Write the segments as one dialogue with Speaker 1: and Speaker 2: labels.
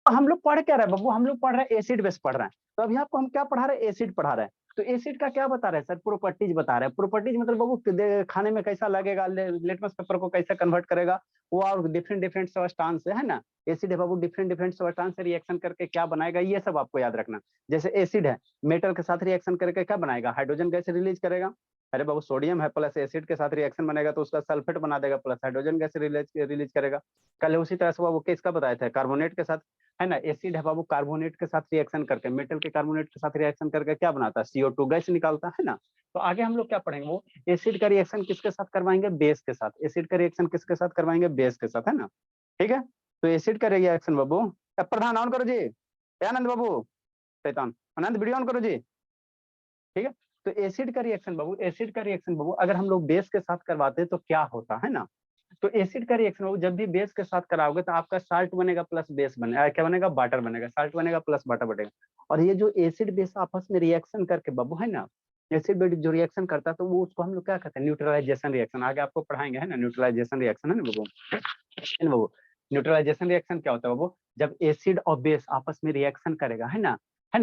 Speaker 1: हम लोग पढ़ क्या रहे हैं बब्बू, हम लोग पढ़ रहे हैं एसिड बेस पढ़ रहे हैं। तो अभी आपको हम क्या पढ़ा रहे हैं, एसिड पढ़ा रहे हैं। तो एसिड का क्या बता रहे हैं सर, प्रॉपर्टीज बता रहे हैं। प्रॉपर्टीज मतलब बब्बू खाने में कैसा लगेगा, लिटमस पेपर को कैसे कन्वर्ट करेगा वो, और डिफरेंट डिफरेंट सब्सटेंस है ना। एसिड है बाबू, डिफरेंट डिफरेंट सब्सटेंस से रिएक्शन करके क्या बनाएगा, ये सब आपको याद रखना। जैसे एसिड है, मेटल के साथ रिएक्शन करके क्या बनाएगा, हाइड्रोजन गैस रिलीज करेगा। अरे बाबू सोडियम है प्लस एसिड के साथ रिएक्शन बनेगा तो उसका सल्फेट बना देगा प्लस हाइड्रोजन गैस रिलीज करेगा। कल उसी तरह से वो किसका बताया था, कार्बोनेट के साथ, है ना। एसिड है बाबू, कार्बोनेट के साथ रिएक्शन करके, मेटल के कार्बोनेट के साथ रिएक्शन करके क्या बनाता है, CO2 गैस निकालता है ना। तो आगे हम लोग क्या पढ़ेंगे, वो एसिड का रिएक्शन किसके साथ करवाएंगे, बेस के साथ। एसिड का रिएक्शन किसके साथ करवाएंगे, बेस के साथ, है ना। ठीक है, तो एसिड का रिएक्शन बाबू, प्रधान ऑन करो जी, आनंद बाबू, शैतान आनंद वीडियो ऑन करो जी। ठीक है, तो एसिड का रिएक्शन बाबू, एसिड का रिएक्शन बाबू अगर हम लोग बेस के साथ करवाते हैं तो क्या होता है ना। तो एसिड का रिएक्शन बाबू जब भी बेस के साथ कराओगे तो आपका साल्ट बनेगा प्लस बेस बनेगा, क्या बनेगा, वाटर बनेगा, साल्ट बनेगा प्लस वाटर बनेगा। और ये जो एसिड बेस आपस में रिएक्शन करके बाबू, है ना, एसिड बेस जो रिएक्शन करता है तो वो उसको हम लोग क्या कहते हैं, न्यूट्रलाइजेशन रिएक्शन। आगे आपको पढ़ाएंगे, है ना, न्यूट्रलाइजेशन रिएक्शन, है ना बाबू, है ना बाबू। न्यूट्रलाइजेशन रिएक्शन क्या होता है बाबू, जब एसिड और बेस आपस में रिएक्शन करेगा, है ना,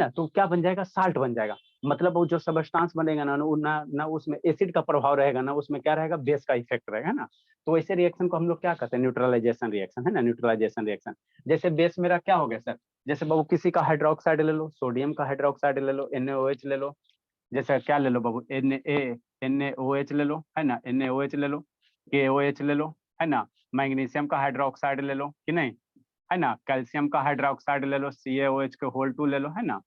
Speaker 1: तो क्या बन जाएगा, साल्ट बन जाएगा। मतलब वो जो सबस्टांस बनेगा ना उसमें एसिड का प्रभाव रहेगा, ना उसमें क्या रहेगा, बेस का इफेक्ट रहेगा, है ना। तो ऐसे रिएक्शन को हम लोग क्या कहते हैं, न्यूट्रलाइजेशन रिएक्शन, है ना, न्यूट्रलाइजेशन रिएक्शन। जैसे बेस मेरा क्या हो गया सर, जैसे बाबू किसी का हाइड्रोक्साइड ले लो, सोडियम का हाइड्रोक्साइड ले लो, NaOH ले लो। जैसे क्या ले लो बाबू, NaOH ले लो, है ना, NaOH ले लो, KOH ले लो, है ना। मैग्नीशियम का हाइड्रोक्साइड ले लो कि नहीं, है ना। कैल्शियम का हाइड्रोक्साइड ले लो, CaOH के होल 2 ले लो, है ना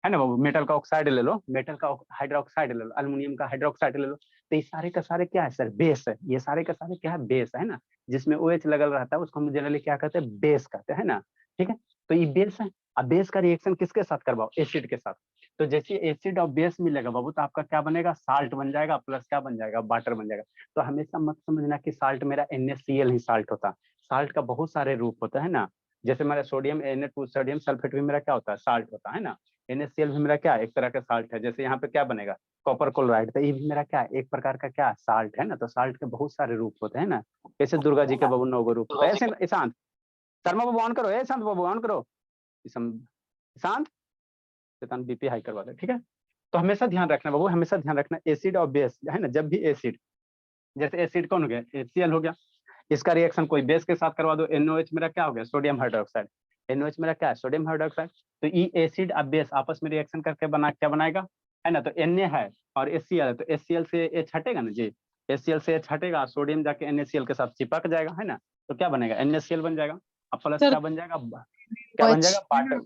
Speaker 1: बाबू। मेटल का ऑक्साइड ले लो, मेटल का हाइड्रोक्साइड ले लो, अल्युमिनियम का हाइड्रोक्साइड ले लो। तो ये सारे का सारे क्या है सर, बेस है। ये सारे का सारे क्या है, बेस है ना। जिसमें OH लगल रहता है उसको हम जनरली क्या कहते हैं, बेस कहते हैं ना। ठीक है, तो ये बेस है। अब बेस का रिएक्शन किसके साथ करवाओ, एसिड के साथ। तो जैसे एसिड और बेस मिलेगा बाबू तो आपका क्या बनेगा, साल्ट बन जाएगा प्लस क्या बन जाएगा, वाटर बन जाएगा। तो हमेशा मत समझना कि साल्ट मेरा NaCl ही साल्ट होता है। साल्ट का बहुत सारे रूप होता है ना। जैसे मेरा सोडियम Na2 सोडियम सल्फेट भी मेरा क्या होता है, साल्ट होता है ना। NaCl भी मेरा क्या, एक तरह का साल्ट है। जैसे यहाँ पे क्या बनेगा, कॉपर क्लोराइड, तो ये भी मेरा क्या, एक प्रकार का क्या, साल्ट है ना। तो साल्ट के बहुत सारे रूप होते हैं ना। जैसे दुर्गा जी के बाबू 9 रूप होता है। ऐसे ईशांत शर्मा बाबू ऑन करो, शांत बाबू ऑन करो, शांत, शैतान BP हाई करवा दे। ठीक है, तो हमेशा ध्यान रखना बाबू, हमेशा ध्यान रखना एसिड और बेस, है ना। जब भी एसिड, जैसे एसिड कौन हो गया, HCl हो गया, इसका रिएक्शन कोई बेस के साथ करवा दो, NOH मेरा क्या हो गया, सोडियम हाइड्रोक्साइड। NOH मेरा क्या है, सोडियम हाइड्रोक्साइड। तो ये एसिड और बेस आपस में रिएक्शन करके बना क्या बनाएगा, है ना। तो Na है और HCl है, तो HCl से H हटेगा ना जी, HCl से H हटेगा, सोडियम जाके NaCl के साथ चिपक जाएगा, है ना। तो क्या बनेगा, NaCl बन जाएगा। अब प्लस
Speaker 2: सर
Speaker 1: क्या बन जाएगा, क्या बन जाएगा, वाटर,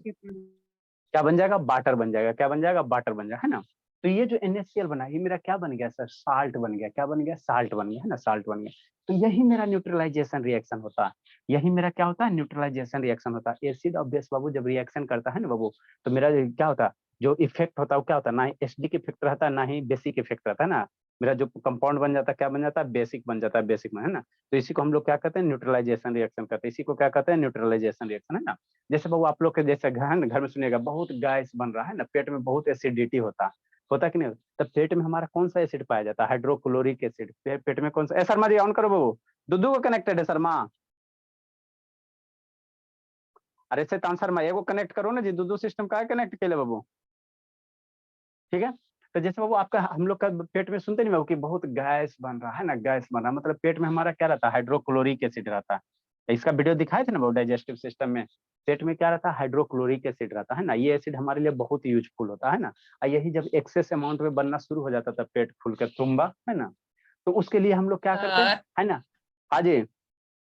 Speaker 1: क्या बन जाएगा, वाटर बन जाएगा, क्या बन जाएगा, वाटर बन जाएगा, है ना। तो ये जो NaCl बना ये मेरा क्या बन गया सर, साल्ट बन गया। क्या बन गया, साल्ट बन गया, है ना, साल्ट बन गया। तो यही मेरा न्यूट्रलाइजेशन रिएक्शन होता है। यही मेरा क्या होता है, न्यूट्रलाइजेशन रिएक्शन होता है। एसिड और बेस बाबू जब रिएक्शन करता है ना बाबू, तो मेरा क्या होता है, जो इफेक्ट होता है वो क्या होता है, ना ही एसिडिक इफेक्ट रहता है ना ही बेसिक इफेक्ट रहता है ना। मेरा जो कंपाउंड बन जाता है क्या बन जाता है, बेसिक बन जाता है, बेसिक में, है ना। तो इसी को हम लोग क्या कहते हैं, न्यूट्रलाइजेशन रिएक्शन कहते हैं। इसी को क्या कहते हैं, न्यूट्रलाइजेशन रिएक्शन, है ना। जैसे बाबू आप लोग के जैसे घर है ना, घर में सुनिएगा बहुत गैस बन रहा है ना, पेट में बहुत एसिडिटी होता कि नहीं। तो पेट में हमारा कौन सा एसिड पाया जाता है, हाइड्रोक्लोरिक एसिड। पेट में कौन सा, शर्मा जी ऑन करो बाबू, दुद्धू को कनेक्टेड है शर्मा। अरे शैतान शर्मा एगो कनेक्ट करो ना जी, दुद्धू सिस्टम का है कनेक्ट के लिए बाबू। ठीक है, तो जैसे बाबू आपका हम लोग का पेट में सुनते नहीं बाबू कि बहुत गैस बन रहा है ना, गैस बन रहा है, मतलब पेट में हमारा क्या रहता है, हाइड्रोक्लोरिक एसिड रहता है। इसका वीडियो दिखाए थे ना बाबू, डाइजेस्टिव सिस्टम में पेट में क्या रहता है, हाइड्रोक्लोरिक एसिड रहता है ना। ये एसिड हमारे लिए बहुत यूजफुल होता है ना। और यही जब एक्सेस अमाउंट में बनना शुरू हो जाता था पेट फूल के तुम्बा, है ना, तो उसके लिए हम लोग क्या करते हैं, है ना। हाँ जी,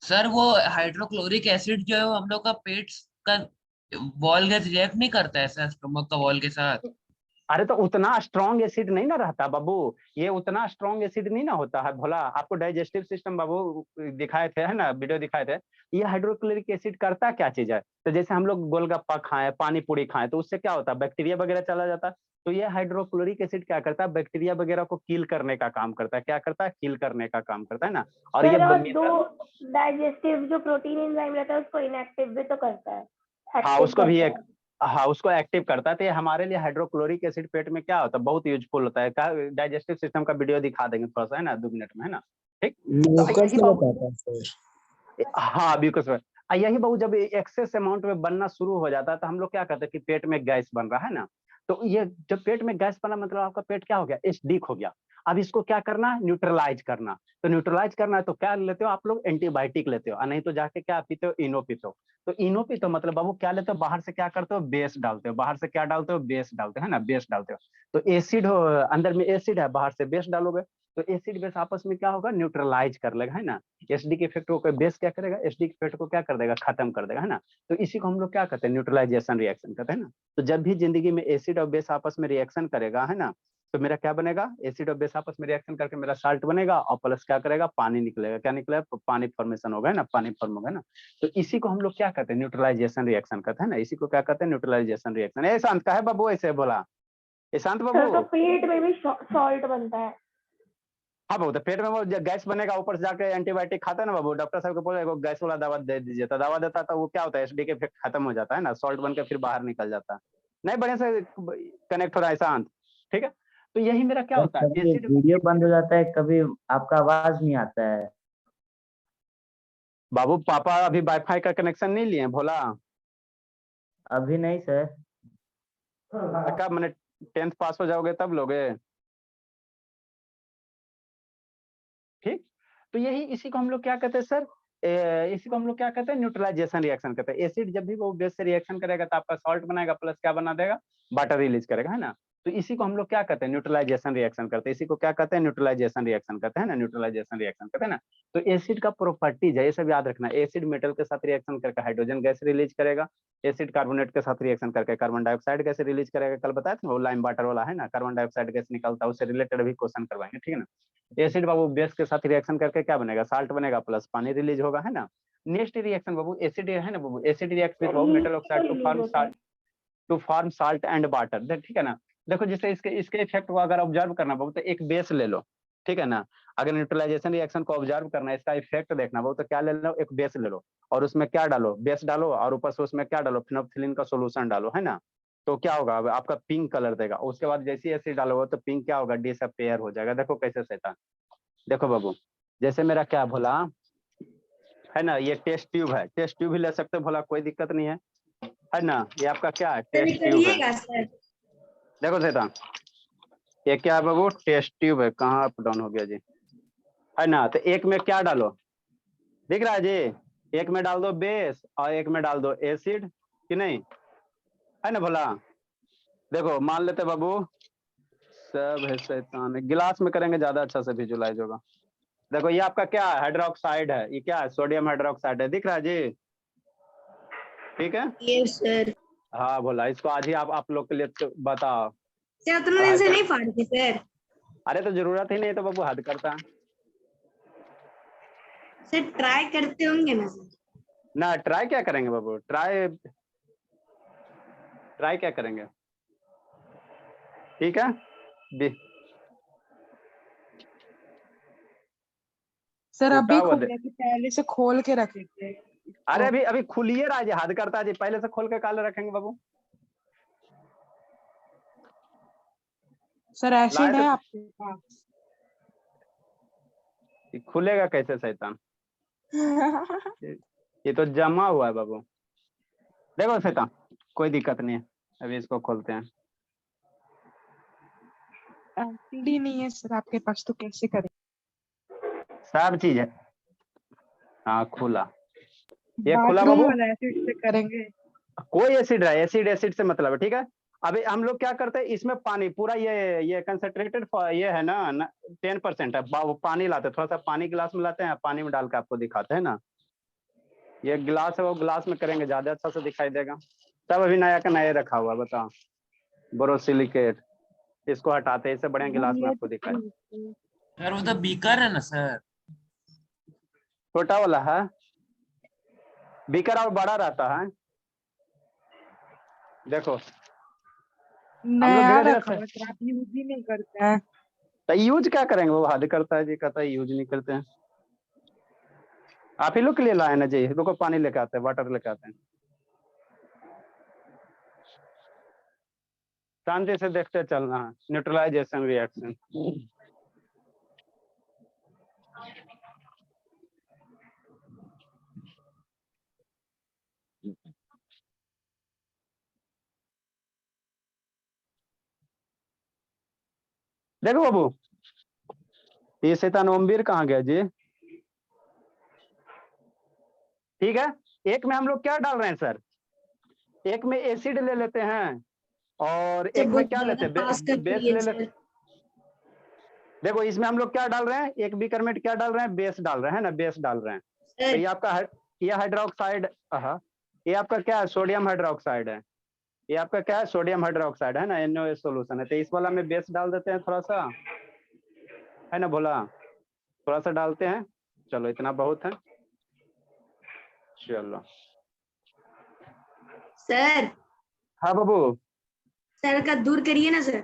Speaker 2: सर वो हाइड्रोक्लोरिक एसिड जो है वो हम लोग का पेट का वॉल गैस रिएक्ट नहीं करता है सर, स्टमक का वॉल के साथ।
Speaker 1: अरे तो उतना स्ट्रॉन्ग एसिड नहीं ना रहता बाबू, ये उतना स्ट्रॉन्ग एसिड नहीं ना होता है भोला। आपको डाइजेस्टिव सिस्टम बाबू दिखाए थे, है ना, वीडियो दिखाए थे। ये हाइड्रोक्लोरिक एसिड करता क्या चीज है, तो जैसे हम लोग गोलगप्पा खाएं, पानी पूरी खाएं, तो उससे क्या होता है, बैक्टीरिया वगैरह चला जाता है। तो ये हाइड्रोक्लोरिक एसिड क्या करता है, बैक्टीरिया वगैरह को किल करने का काम करता है। क्या करता है, किल करने का काम करता है ना। और ये
Speaker 3: सर और दो डाइजेस्टिव जो प्रोटीन एंजाइम रहता है उसको इनएक्टिव भी तो करता है,
Speaker 1: हाँ
Speaker 3: एक्टिव
Speaker 1: उसको भी
Speaker 3: करता
Speaker 1: एक,
Speaker 3: है।
Speaker 1: हाँ उसको एक्टिव करता है। तो ये हमारे लिए हाइड्रोक्लोरिक एसिड पेट में क्या होता है, बहुत यूजफुल होता है। डाइजेस्टिव सिस्टम का वीडियो दिखा देंगे थोड़ा सा, है ना, 2 मिनट में, है ना। ठीक, तो
Speaker 4: म्यूकस
Speaker 1: यही
Speaker 4: से
Speaker 1: बाबू,
Speaker 4: बताता है सर।
Speaker 1: हाँ म्यूकस में। यही बहु जब एक्सेस अमाउंट में बनना शुरू हो जाता है तो हम लोग क्या कहते हैं कि पेट में गैस बन रहा है ना। तो ये जब पेट में गैस बना मतलब आपका पेट क्या हो गया, एसिडिक हो गया। अब इसको क्या करना है, न्यूट्रलाइज करना। तो न्यूट्रलाइज करना है तो क्या लेते हो आप लोग, एंटीबायोटिक लेते हो, और नहीं तो जाके क्या पीते हो, इनो पीते हो। तो इनो पीते हो मतलब बाबू क्या लेते हो, बाहर से क्या करते हो, बेस डालते हो। बाहर से क्या डालते हो, बेस डालते हो, है ना, बेस डालते हो। तो एसिड हो, अंदर में एसिड है, बाहर से बेस डालोगे तो एसिड बेस आपस में क्या होगा, न्यूट्रलाइज कर लेगा, है ना। एसिडिक इफेक्ट को बेस क्या करेगा, एसिडिक इफेक्ट को क्या कर देगा, खत्म कर देगा, है ना। तो इसी को हम लोग क्या कहते हैं, न्यूट्रलाइजेशन रिएक्शन कहते हैं ना। तो जब भी जिंदगी में एसिड और बेस आपस में रिएक्शन करेगा, है ना, तो मेरा क्या बनेगा, एसिड और बेस आपस में रिएक्शन करके मेरा साल्ट बनेगा, और प्लस क्या करेगा, पानी निकलेगा। क्या निकलेगा, पानी फॉर्मेशन होगा, है ना, पानी फॉर्म होगा ना। तो इसी को हम लोग क्या कहते हैं, न्यूट्रलाइजेशन रिएक्शन कहते हैं ना। इसी को क्या कहते हैं, न्यूट्रलाइजेशन रिएक्शन। ए शांत का है बाबू, ऐसे बोला, ए शांत
Speaker 3: सर
Speaker 1: बाबू।
Speaker 3: तो पेट में भी सॉल्ट बनता है।
Speaker 1: हाँ बाबू, तो पेट में वो गैस बनेगा, ऊपर से जाके एंटीबायोटिक खाता है ना बाबू, डॉक्टर साहब को बोलेगा गैस वाला दवा दे दीजिए, तो दवा देता तो वो क्या होता है, एसिडिक इफेक्ट खत्म हो जाता है ना, सॉल्ट बन के फिर बाहर निकल जाता है। नहीं बढ़िया से कनेक्ट हो रहा है शांत, ठीक है। तो यही मेरा क्या
Speaker 4: सर
Speaker 1: होता है,
Speaker 4: कभी
Speaker 1: एसिड।
Speaker 4: वीडियो बंद हो जाता है, कभी आपका आवाज नहीं आता है।
Speaker 1: बाबू पापा अभी वाईफाई का कनेक्शन नहीं लिए भोला,
Speaker 4: अभी नहीं सर।
Speaker 1: कब मैंने 10th पास हो जाओगे तब लोगे, ठीक। तो यही इसी को हम लोग क्या कहते हैं सर, इसी को हम लोग क्या कहते हैं, न्यूट्रलाइजेशन रिएक्शन कहते हैं। एसिड जब भी वो बेस से रिएक्शन करेगा तो आपका सॉल्ट बनाएगा, प्लस क्या बना देगा, वाटर रिलीज करेगा, है ना। तो इसी को हम लोग क्या कहते हैं, न्यूट्रलाइजेशन रिएक्शन करते हैं। इसी को क्या कहते हैं, न्यूट्रलाइजेशन रिएक्शन कहते हैं ना, न्यूट्रलाइजेशन रिएक्शन कहते हैं ना। तो एसिड का प्रॉपर्टीज है, ये सब याद रखना। एसिड मेटल के साथ रिएक्शन करके हाइड्रोजन गैस रिलीज करेगा, एसिड कार्बोनेट के साथ रिएक्शन करके कार्बन डाइऑक्साइड गैस रिलीज करेगा। कल बताया था वो लाइम वाटर वाला, है ना, कार्बन डाइऑक्साइड गैस निकलता है, उससे रिलेटेड भी क्वेश्चन करवाएंगे, ठीक है ना। एसिड बाबू बेस के साथ रिएक्शन करके क्या बनेगा, साल्ट बनेगा, प्लस पानी रिलीज होगा, है ना। नेक्स्ट रिएक्शन बाबू, एसिड है ना बाबू, एसिड रिएक्ट विद बाबू मेटल
Speaker 3: तो
Speaker 1: ऑक्साइड
Speaker 3: रिलीज होता है।
Speaker 1: To form salt and water, ठीक है ना। देखो जैसे इसके इसके इफेक्ट को अगर ऑब्जर्व करना बाबू, तो एक बेस ले लो, ठीक है ना। अगर न्यूट्रलाइजेशन रिएक्शन को ऑब्जर्व करना है, इसका इफेक्ट देखना बाबू, तो क्या ले लो, एक बेस ले लो, और उसमें क्या डालो, बेस डालो, और ऊपर से उसमें क्या डालो, फिनोल्फिलीन का सोल्यूशन डालो, है ना। तो क्या होगा, अब आपका पिंक कलर देगा। उसके बाद जैसे ही एसिड डालोगे तो पिंक क्या होगा, डिसअपियर हो जाएगा। देखो कैसे शैतान, देखो बाबू, जैसे मेरा क्या भोला, है ना, ये टेस्ट ट्यूब है, टेस्ट ट्यूब भी ले सकते हो भोला, कोई दिक्कत नहीं है ना। ये आपका क्या है, टेस्ट ट्यूब है।
Speaker 3: सर
Speaker 1: देखो शैतान, ये क्या है बाबू, टेस्ट ट्यूब है। कहाँ अप डाउन हो गया जी, है ना। तो एक में क्या डालो, दिख रहा है जी, एक में डाल दो बेस और एक में डाल दो एसिड, कि नहीं, है ना भोला। देखो मान लेते बाबू, सब है शैतान, गिलास में करेंगे ज्यादा अच्छा से विजुलाइज होगा। देखो ये आपका क्या है, हाइड्रोक्साइड है, ये क्या है, सोडियम हाइड्रोक्साइड है, दिख रहा है जी, ठीक है।
Speaker 3: Yes sir.
Speaker 1: हाँ भोला, इसको आज ही आप लोग के लिए तो बताओ।
Speaker 3: सर उतना दिन से नहीं फाड़ते सर।
Speaker 1: अरे तो जरूरत ही नहीं तो बाबू, हद करता है
Speaker 3: सर ट्राई करते होंगे ना सर।
Speaker 1: ना। ट्राई क्या करेंगे बाबू, ट्राई ट्राई क्या करेंगे, ठीक है।
Speaker 5: सर अभी
Speaker 1: टूटा हुआ
Speaker 5: खोले कि पहले से खोल के रखे थे
Speaker 1: अरे
Speaker 5: इसको?
Speaker 1: अभी अभी खुलिए रहा जी, हद करता है जी, पहले से खोल के काले रखेंगे बाबू।
Speaker 5: सर
Speaker 1: लाए
Speaker 5: एसिड है
Speaker 1: तो
Speaker 5: आपके पास?
Speaker 1: खुलेगा कैसे शैतान, ये तो जमा हुआ है बाबू। देखो शैतान, कोई दिक्कत नहीं है, अभी इसको खोलते हैं।
Speaker 5: एसिड ही नहीं है सर आपके पास, तो कैसे करें?
Speaker 1: सब चीज है, हाँ खुला, ये खुला
Speaker 5: बाथरूम
Speaker 1: बाबू।
Speaker 5: वाला एसिड से करेंगे?
Speaker 1: कोई एसिड है, एसिड एसिड से मतलब है, ठीक है। अभी हम लोग क्या करते हैं, इसमें पानी पूरा ये कंसंट्रेटेड ये है ना 10% है, वो पानी लाते हैं, थोड़ा सा पानी गिलास में लाते हैं, पानी में डाल के आपको दिखाते हैं ना। ये गिलास है, वो गिलास में करेंगे ज्यादा अच्छा से दिखाई देगा। सब अभी नया का नया रखा हुआ है, बताओ, बोरोसिलिकेट, इसको हटाते हैं, इससे बढ़िया गिलास में
Speaker 5: ये
Speaker 1: आपको दिखाए।
Speaker 2: सर वो तो बीकर है ना सर।
Speaker 1: छोटा वाला है, बीकर और बड़ा रहता है, देखो हम लोग
Speaker 5: नया
Speaker 1: धीरे
Speaker 5: रखा
Speaker 1: धीरे।
Speaker 5: हुआ सर, आप यूज ही नहीं करते हैं।
Speaker 1: तो यूज क्या करेंगे, वो हद करता है जी, कहता है यूज नहीं करते हैं। आप ही लोग के लिए लाए ना जी, रुको पानी लेके आते हैं, वाटर लेके आते हैं, शांति से देखते चलना है, न्यूट्रलाइजेशन रिएक्शन। देखो बाबू, ये शैतान ओमवीर कहाँ गया जी? ठीक है, एक में हम लोग क्या डाल रहे हैं सर? एक में एसिड ले लेते हैं और एक में क्या लेते हैं? बेस ले लेते हैं। देखो इसमें हम लोग क्या डाल रहे हैं? एक बीकर में क्या डाल रहे हैं? बेस डाल रहे हैं ना, बेस डाल रहे हैं। तो ये आपका ये हाइड्रोक्साइड, ये आपका क्या है? सोडियम हाइड्रोक्साइड है। ये आपका क्या है? सोडियम हाइड्रोक्साइड है ना, NaOH सोल्यूशन है। तो इस वाला में बेस डाल देते हैं थोड़ा सा, है ना भोला? थोड़ा सा डालते हैं, चलो इतना बहुत है। चलो
Speaker 6: सर,
Speaker 1: हाँ बाबू,
Speaker 6: सर का दूर करिए ना सर।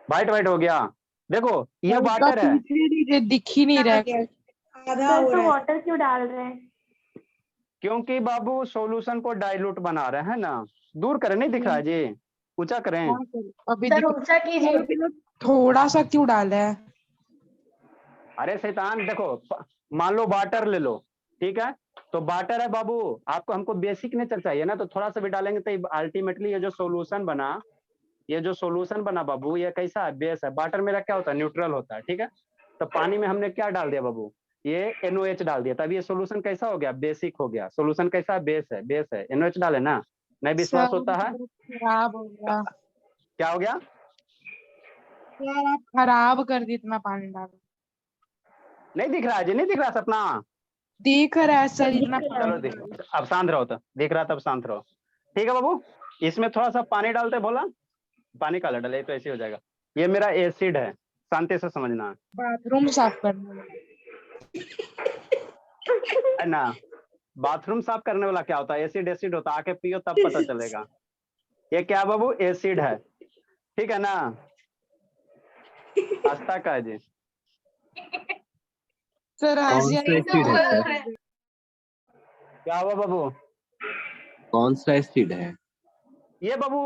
Speaker 1: वाइट वाइट हो गया। देखो ये
Speaker 5: उसका
Speaker 1: वाटर है,
Speaker 5: पीछे नहीं दिख ही नहीं रहा है।
Speaker 6: आधा
Speaker 3: सर
Speaker 6: हो
Speaker 3: तो
Speaker 6: रहा है।
Speaker 3: वाटर क्यों डाल रहे हैं?
Speaker 1: क्योंकि बाबू सॉल्यूशन को डाइल्यूट बना रहे हैं ना। दूर करें, नहीं दिख रहा है जी? ऊंचा करें।
Speaker 5: हाँ सर, अभी
Speaker 3: सर
Speaker 5: दिख-
Speaker 3: ऊंचा कीजिए।
Speaker 5: थोड़ा सा क्यों डाला है?
Speaker 1: अरे शैतान देखो, मान लो वाटर ले लो, ठीक है? तो वाटर है बाबू, आपको हमको बेसिक नेचर चाहिए ना, तो थोड़ा सा भी डालेंगे तो अल्टीमेटली ये जो सॉल्यूशन बना, ये जो सॉल्यूशन बना बाबू, ये कैसा है? बेस है। वाटर मेरा क्या होता है? न्यूट्रल होता है, ठीक है? तो पानी में हमने क्या डाल दिया बाबू? ये NOH डाल दिया, तब ये सॉल्यूशन कैसा हो गया? बेसिक हो गया। सॉल्यूशन कैसा है? बेस है, बेस है। NOH डाले ना, नहीं विश्वास
Speaker 5: सर,
Speaker 1: होता है?
Speaker 5: खराब हो गया।
Speaker 1: क्या हो गया?
Speaker 5: यार आप खराब कर दी, इतना पानी डाल।
Speaker 1: नहीं दिख रहा है जी? नहीं दिख रहा सपना?
Speaker 5: दिख रहा है सर, इतना
Speaker 3: दिख रहा है।
Speaker 1: चलो
Speaker 5: पानी
Speaker 1: दिख, अब शांत रहो। तो दिख रहा तब शांत रहो, ठीक है बाबू? इसमें थोड़ा सा पानी डालते बोला, पानी काला डाले तो ऐसे हो जाएगा। ये मेरा एसिड है, शांति से समझना
Speaker 5: बाथरूम साफ करना है।
Speaker 1: है ना। बाथरूम साफ करने वाला क्या होता है? एसिड एसिड होता है, आके पियो तब पता चलेगा। ये क्या बाबू? एसिड है, ठीक है ना? आस्था का है जी।
Speaker 5: सर
Speaker 7: कौन
Speaker 5: हंसी
Speaker 7: सा एसिड है सर?
Speaker 1: क्या हुआ बाबू?
Speaker 7: कौन सा एसिड है?
Speaker 1: ये बाबू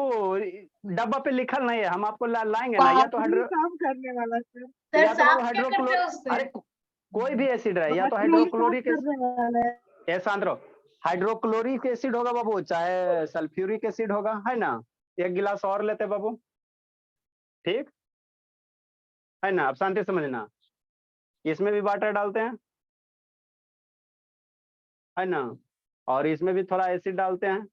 Speaker 1: डब्बा पे लिखल नहीं है, हम आपको लाएंगे ना। या तो
Speaker 5: बाथरूम साफ करने वाला सर।
Speaker 1: या तो बाबू हाइड्रोक्लोरिक, अरे कोई भी एसिड रहे, या तो
Speaker 5: बाथरूम साफ
Speaker 1: हाइड्रोक्लोरिक
Speaker 5: करने वाला है।
Speaker 1: ये शांत रहो। हाइड्रोक्लोरिक एसिड होगा बाबू, चाहे सल्फ्यूरिक एसिड होगा, है ना? एक गिलास और लेते बाबू, ठीक है ना? अब शांति समझना, इसमें भी वाटर डालते हैं, है ना? और इसमें भी थोड़ा एसिड डालते हैं।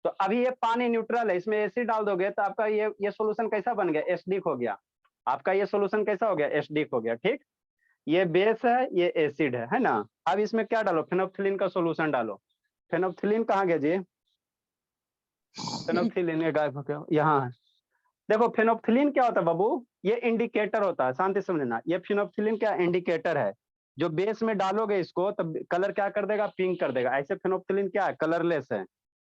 Speaker 1: तो अभी ये पानी न्यूट्रल है, इसमें एसिड डाल दोगे तो आपका ये सॉल्यूशन कैसा बन गया? एसिडिक हो गया। आपका ये सॉल्यूशन कैसा हो गया? एसिडिक हो गया, ठीक? ये बेस है, ये एसिड है ना? अब इसमें क्या डालो? फेनोप्थिलीन का सॉल्यूशन डालो। फेनोप्थिलीन कहाँ गया जी? फेनोप्थिलीन ये गायब हो गया, यहाँ है। देखो फेनोप्थिलीन क्या होता है बाबू? ये इंडिकेटर होता है, शांति समझना। ये फेनोप्थिलीन क्या? इंडिकेटर है। जो बेस में डालोगे इसको तब कलर क्या कर देगा? पिंक कर देगा। ऐसे फेनोप्थिलीन क्या है? कलरलेस है।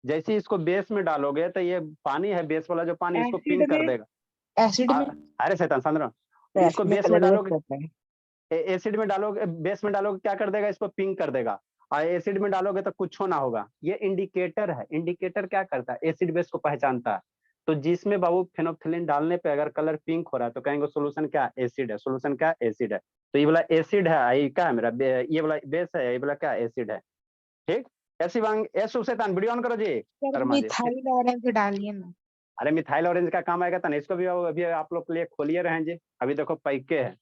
Speaker 1: जैसे इसको बेस में डालोगे तो ये पानी है, बेस वाला जो पानी, इसको
Speaker 5: एसिड
Speaker 1: पिंक कर
Speaker 5: में
Speaker 1: देगा।
Speaker 5: एसिड में
Speaker 1: अरे शैतान सांद्रा, इसको बेस में डालोगे, एसिड में डालोगे, बेस में डालोगे क्या कर देगा? इसको पिंक कर देगा। और एसिड में डालोगे तो कुछ ना होगा। ये इंडिकेटर है। इंडिकेटर क्या करता है? एसिड बेस को पहचानता है। तो जिसमें बाबू फेनोप्थिलीन डालने पे अगर कलर पिंक हो रहा है तो कहेंगे सोल्यूशन क्या? एसिड है। सोल्यूशन क्या? एसिड है। तो ये वाला एसिड है, ये क्या है मेरा? ये वाला बेस है, ये वाला क्या? एसिड है, ठीक? ऐसी वांग ऐसे शैतान वीडियो ऑन करो जी,
Speaker 5: sir
Speaker 1: Sharma ji.
Speaker 5: Methyl orange डालिए ना।
Speaker 1: अरे मिथाइल ऑरेंज का काम आएगा तो इसको भी अभी आप लोग के लिए खोलिए रहे हैं जी। अभी देखो पैके है,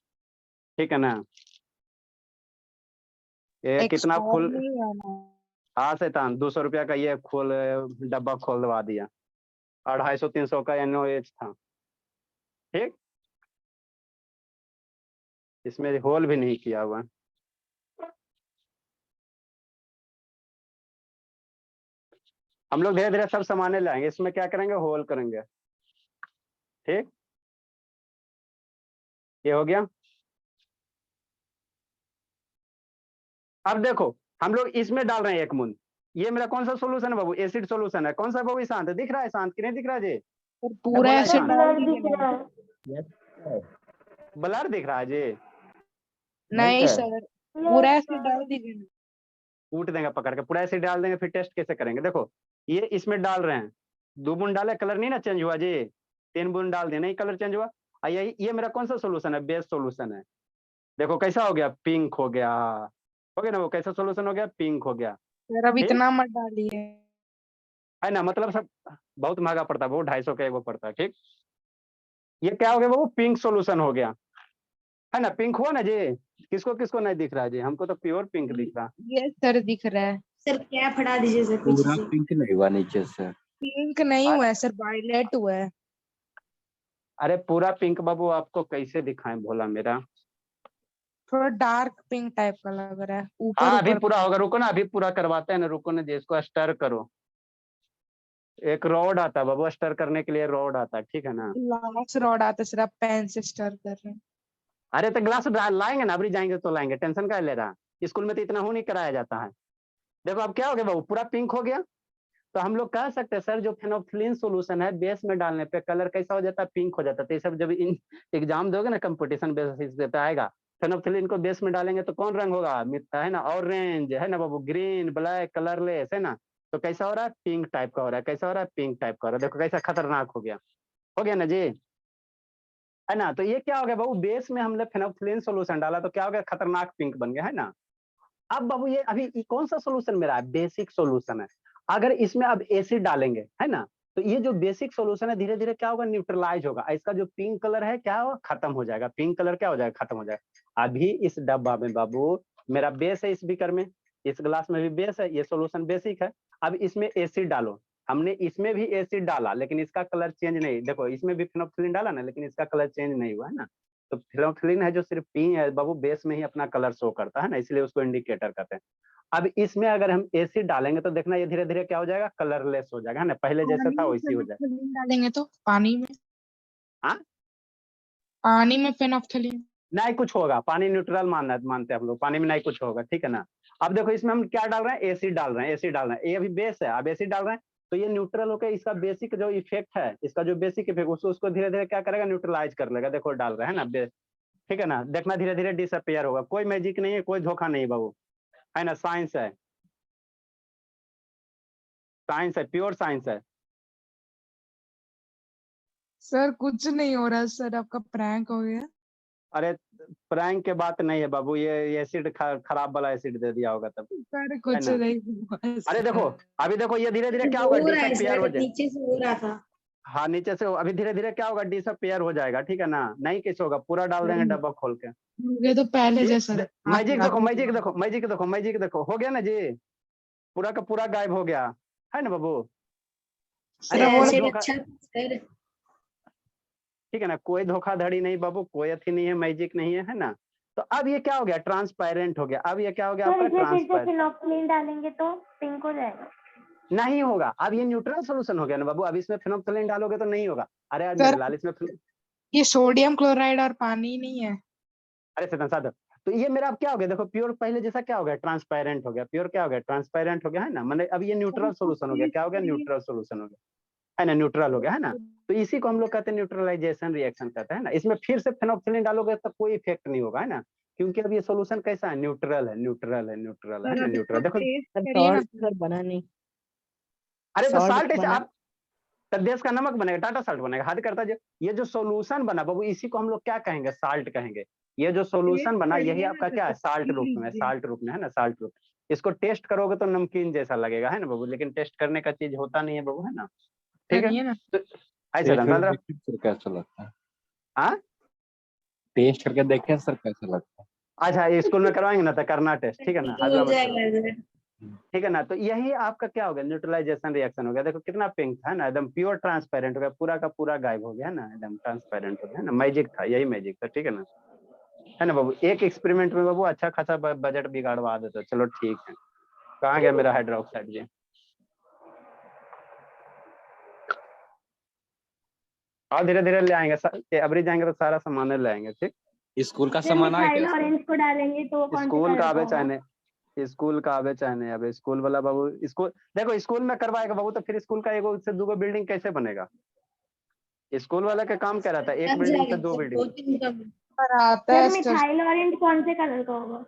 Speaker 1: ठीक है ना? ये कितना
Speaker 5: एक्सपायर
Speaker 1: खुल,
Speaker 5: नहीं होना।
Speaker 1: हाँ शैतान 200 रुपया का ये खोल डब्बा खोल दवा दिया। 250-300 का NOH था, ठीक? इसमें होल भी नहीं किया हुआ। हम लोग धीरे धीरे सब सामान्य लाएंगे, इसमें क्या करेंगे? होल करेंगे, ठीक? ये हो गया। अब देखो हम लोग इसमें डाल रहे हैं 1 बूंद। ये मेरा कौन सा सोल्यूशन है बाबू? एसिड सोल्यूशन है। कौन सा बाबू? शांत दिख रहा है? शांत कि नहीं दिख रहा है जी?
Speaker 5: सर पूरा
Speaker 1: बोला
Speaker 5: एसिड
Speaker 1: शांत।
Speaker 5: डाल
Speaker 3: ब्लर दिख
Speaker 5: दीजिए
Speaker 3: रहा
Speaker 5: ना।
Speaker 3: है।
Speaker 1: ब्लर दिख रहा है जी?
Speaker 5: नहीं
Speaker 4: सर।
Speaker 5: सर, पूरा एसिड डाल दीजिए ना।
Speaker 1: कूट देंगे पकड़ के, पूरा एसिड डाल देंगे, फिर टेस्ट कैसे करेंगे? देखो ये इसमें डाल रहे हैं, 2 बूंद डाले, कलर नहीं ना चेंज हुआ जी? 3 बूंद डाल दिए, नहीं कलर चेंज हुआ। ये मेरा कौन सा सोल्यूशन है? बेस सोल्यूशन है। देखो कैसा हो गया? पिंक हो गया। हो गया ना? वो कैसा सोल्यूशन हो गया? पिंक हो गया,
Speaker 5: सर अब
Speaker 1: ठीक
Speaker 5: इतना मत डालिए।
Speaker 1: है ना? मतलब सब बहुत महंगा पड़ता है, वो 250 का एगो पड़ता है। ठीक, ये क्या हो गया बाबू, पिंक सोल्यूशन हो गया, है ना। पिंक हुआ ना जी, किसको किसको नहीं दिख रहा है जी, हमको तो प्योर पिंक दिख रहा।
Speaker 5: ये सर दिख रहा है।
Speaker 6: सर कैप हटा दीजिए सर पीछे
Speaker 7: पूरा
Speaker 6: से।
Speaker 7: पिंक नहीं हुआ नीचे से।
Speaker 5: पिंक नहीं हुआ है सर, वायलेट हुआ है।
Speaker 1: अरे पूरा पिंक बाबू आपको कैसे दिखाएं भोला मेरा।
Speaker 5: थोड़ा डार्क पिंक टाइप का लग रहा है ऊपर
Speaker 1: हाँ अभी
Speaker 5: ऊपर।
Speaker 1: पूरा होगा, रुको ना, अभी पूरा करवाते हैं ना, रुको ना जी, इसको स्टर करो। एक रॉड आता है बाबू, स्टर करने के लिए रॉड आता है, ठीक है ना।
Speaker 5: लास्ट रॉड आता है सर, आप पेन से स्टर कर रहे हैं।
Speaker 1: अरे तो ग्लास लाएंगे ना, अभी जाएंगे तो लाएंगे, टेंशन क्या ले रहा है, स्कूल में तो इतना हो नहीं कराया जाता है। देखो अब क्या हो गया बाबू, पूरा पिंक हो गया। तो हम लोग कह सकते हैं सर जो फेनोल्फिन सोल्यूशन है बेस में डालने पे कलर कैसा हो जाता है, पिंक हो जाता है। तो ये सब जब इन एग्जाम दोगे ना, कंपटीशन बेसिस पे आएगा, फेनोल्फिन को बेस में डालेंगे तो कौन रंग होगा, है ना, ऑरेंज, है ना बाबू, ग्रीन, ब्लैक, कलरलेस, है ना। तो कैसा हो रहा है, पिंक टाइप का हो रहा है। कैसा हो रहा है, पिंक टाइप का हो रहा है। देखो कैसा खतरनाक हो गया ना जी, है ना। तो ये क्या हो गया बाबू, बेस में हमने फेनोल्फिन सोल्यूशन डाला तो क्या हो गया, खतरनाक पिंक बन गया, है ना। अब बाबू ये अभी कौन सा सोल्यूशन मेरा है, बेसिक सोल्यूशन है। अगर इसमें अब एसिड डालेंगे, है ना, तो ये जो बेसिक सोल्यूशन है धीरे धीरे क्या होगा, न्यूट्रलाइज होगा। इसका जो पिंक कलर है क्या होगा, खत्म हो जाएगा। पिंक कलर क्या हो जाएगा, खत्म हो जाएगा। अभी इस डब्बा में बाबू मेरा बेस है, इस बीकर में, इस ग्लास में भी बेस है, ये सोल्यूशन बेसिक है। अब इसमें एसिड डालो, हमने इसमें भी एसिड डाला लेकिन इसका कलर चेंज नहीं, देखो इसमें भी फेनोल्फिन डाला ना, लेकिन इसका कलर चेंज नहीं हुआ, है ना। तो फेनोल्फिन है जो सिर्फ पिंक है बाबू, बेस में ही अपना कलर शो करता है ना, इसलिए उसको इंडिकेटर कहते हैं। अब इसमें अगर हम एसिड डालेंगे तो देखना ये धीरे धीरे क्या हो जाएगा, कलरलेस हो जाएगा, है ना, पहले जैसा था वैसी हो जाएगा।
Speaker 5: फेनोफ्थलीन डालेंगे तो पानी में,
Speaker 1: हाँ
Speaker 5: पानी में फेनोफ्थलीन।
Speaker 1: नहीं कुछ होगा, पानी न्यूट्रल मानते हैं हम लोग, पानी में नहीं कुछ होगा, ठीक है ना। अब देखो इसमें हम क्या डाल रहे हैं, एसिड डाल रहे हैं, एसिड डाल रहे हैं, ये अभी बेस है, अब एसिड डाल रहे हैं तो ये न्यूट्रल होकर इसका बेसिक जो इफेक्ट है, इसका जो बेसिक इफेक्ट उसको धीरे धीरे क्या करेगा, न्यूट्रलाइज कर लेगा। देखो डाल रहे हैं ना, ठीक है ना, देखना धीरे धीरे डिसअपियर होगा। कोई मैजिक नहीं है, कोई धोखा नहीं बाबू, है ना, साइंस है, साइंस है, प्योर साइंस है।
Speaker 5: सर कुछ नहीं हो रहा सर, आपका प्रैंक हो गया।
Speaker 1: अरे प्रैंक के बात नहीं है बाबू, ये एसिड खराब वाला एसिड दे दिया होगा तब,
Speaker 5: सर
Speaker 1: है
Speaker 5: कुछ
Speaker 1: ना।
Speaker 5: नहीं हुआ
Speaker 1: अरे देखो,
Speaker 5: सर।
Speaker 1: अभी देखो ये धीरे धीरे क्या होगा,
Speaker 6: हो रहा है
Speaker 1: डिसअपियर हो
Speaker 6: सर,
Speaker 1: जाए।
Speaker 6: नीचे से हो रहा था।
Speaker 1: हाँ नीचे से अभी धीरे धीरे क्या होगा, डिसअपियर हो जाएगा, ठीक है ना। नहीं किस होगा, पूरा डाल देंगे डब्बा खोल के।
Speaker 5: मुझे तो पहले जैसा आप
Speaker 1: मैजिक देखो,
Speaker 5: लागू
Speaker 1: मैजिक देखो, मैजिक देखो, मैजिक देखो, हो गया ना जी, पूरा का पूरा गायब हो गया, है ना बाबू।
Speaker 5: सर
Speaker 1: अरे
Speaker 5: अब
Speaker 1: कोई
Speaker 6: एसिड
Speaker 1: धोखा,
Speaker 6: अच्छा था सर।
Speaker 1: ठीक है ना, कोई धोखाधड़ी नहीं बाबू, कोई अथी नहीं है, मैजिक नहीं है, है ना। तो अब ये क्या हो गया, ट्रांसपेरेंट हो गया। अब ये क्या हो गया
Speaker 3: सर
Speaker 1: आपका,
Speaker 3: इसमें फिर से
Speaker 1: ट्रांसपेरेंट
Speaker 3: फिनोक्सिलिन डालेंगे तो पिंक हो जाएगा।
Speaker 1: नहीं होगा। अब ये न्यूट्रल सोल्यूशन हो गया ना बाबू, अब इसमें फेनोल्फिन डालोगे तो नहीं होगा। अरे यार मेरे
Speaker 5: सर
Speaker 1: लाल, इसमें
Speaker 5: ये सोडियम क्लोराइड और पानी नहीं है।
Speaker 1: अरे सदन साधन, तो ये मेरा अब क्या हो गया, देखो प्योर पहले जैसा क्या हो गया, ट्रांसपेरेंट हो गया। प्योर क्या हो गया, ट्रांसपेरेंट हो गया, है ना। मैंने अब ये न्यूट्रल सोल्यूशन हो गया, क्या हो गया, न्यूट्रल सोल्यूशन हो गया, है ना, न्यूट्रल हो गया, है ना। तो इसी को हम लोग कहते हैं न्यूट्रलाइजेशन रिएक्शन कहते हैं ना। इसमें फिर से फेनोल्फिन डालोगे तो कोई इफेक्ट नहीं होगा, है ना, क्योंकि अब ये सोल्यूशन कैसा है, न्यूट्रल है, न्यूट्रल है, न्यूट्रल है
Speaker 5: सर
Speaker 1: ना,
Speaker 5: अभी
Speaker 1: न्यूट्रल। देखो
Speaker 5: टेस्ट
Speaker 4: सर
Speaker 5: करिए ना।
Speaker 4: सॉल्ट सर बना नहीं।
Speaker 1: अरे तो
Speaker 4: सॉल्ट
Speaker 1: साल्ट
Speaker 4: बना।
Speaker 1: आप तब देश का नमक बनेगा, टाटा साल्ट बनेगा, हद करता है। ये जो सोल्यूशन बना बाबू, इसी को हम लोग क्या कहेंगे, साल्ट कहेंगे। ये जो सोल्यूशन
Speaker 5: टेस्ट
Speaker 1: बना यही
Speaker 5: करिए ना
Speaker 1: आपका
Speaker 5: सर,
Speaker 1: क्या है,
Speaker 5: तो
Speaker 1: साल्ट
Speaker 5: पी
Speaker 1: रूप में,
Speaker 5: लीजिए।
Speaker 1: साल्ट रूप में, है ना, साल्ट रूप। इसको टेस्ट करोगे तो नमकीन जैसा लगेगा, है ना बाबू, लेकिन टेस्ट करने का चीज होता नहीं है बाबू, है ना। ठीक है,
Speaker 5: करिए ना।
Speaker 1: तो ऐसे
Speaker 7: टेस्ट करके
Speaker 1: था
Speaker 7: देखिए सर कैसा लगता है।
Speaker 1: हाँ
Speaker 7: टेस्ट करके देखें सर कैसा लगता है।
Speaker 1: अच्छा, स्कूल में करवाएंगे ना तो करना टेस्ट, ठीक है ना,
Speaker 6: हो
Speaker 1: हल्ला मत करो,
Speaker 6: जाएगा सर।
Speaker 1: ठीक है ना। तो यही आपका क्या हो गया, न्यूट्रलाइजेशन रिएक्शन हो गया। देखो कितना पिंक था ना, एकदम प्योर ट्रांसपेरेंट हो गया, पूरा का पूरा गायब हो गया ना, एकदम ट्रांसपेरेंट हो गया ना। मैजिक था, यही मैजिक था, ठीक है ना, है ना बाबू। एक एक्सपेरिमेंट में बाबू अच्छा खासा बजट बिगाड़वा देते। चलो ठीक है, कहाँ गया मेरा हाइड्रोक्साइड जी। और धीरे धीरे ले आएंगे, अबरी जाएंगे तो सारा सामान ले आएंगे, ठीक।
Speaker 7: स्कूल का
Speaker 3: सर
Speaker 7: सामान आ
Speaker 3: मिथाइल
Speaker 7: गया सर।
Speaker 3: ऑरेंज को डालेंगे तो कौन से
Speaker 1: स्कूल
Speaker 3: कलर
Speaker 1: का
Speaker 3: का
Speaker 1: आवे
Speaker 3: होगा?
Speaker 1: चाहे स्कूल का आवे चाहे अब स्कूल वाला बाबू, स्कूल देखो स्कूल में करवाएगा बाबू, तो फिर स्कूल का एगो से दूगो बिल्डिंग कैसे बनेगा। स्कूल वाला का काम क्या रहता है, एक
Speaker 6: लग
Speaker 1: बिल्डिंग से
Speaker 6: जाएगा
Speaker 1: दो
Speaker 6: सर,
Speaker 1: बिल्डिंग।
Speaker 6: 2-3 का।
Speaker 5: सर आता
Speaker 3: सर
Speaker 5: है सर।
Speaker 3: मिथाइल ऑरेंज कौन से कलर का होगा?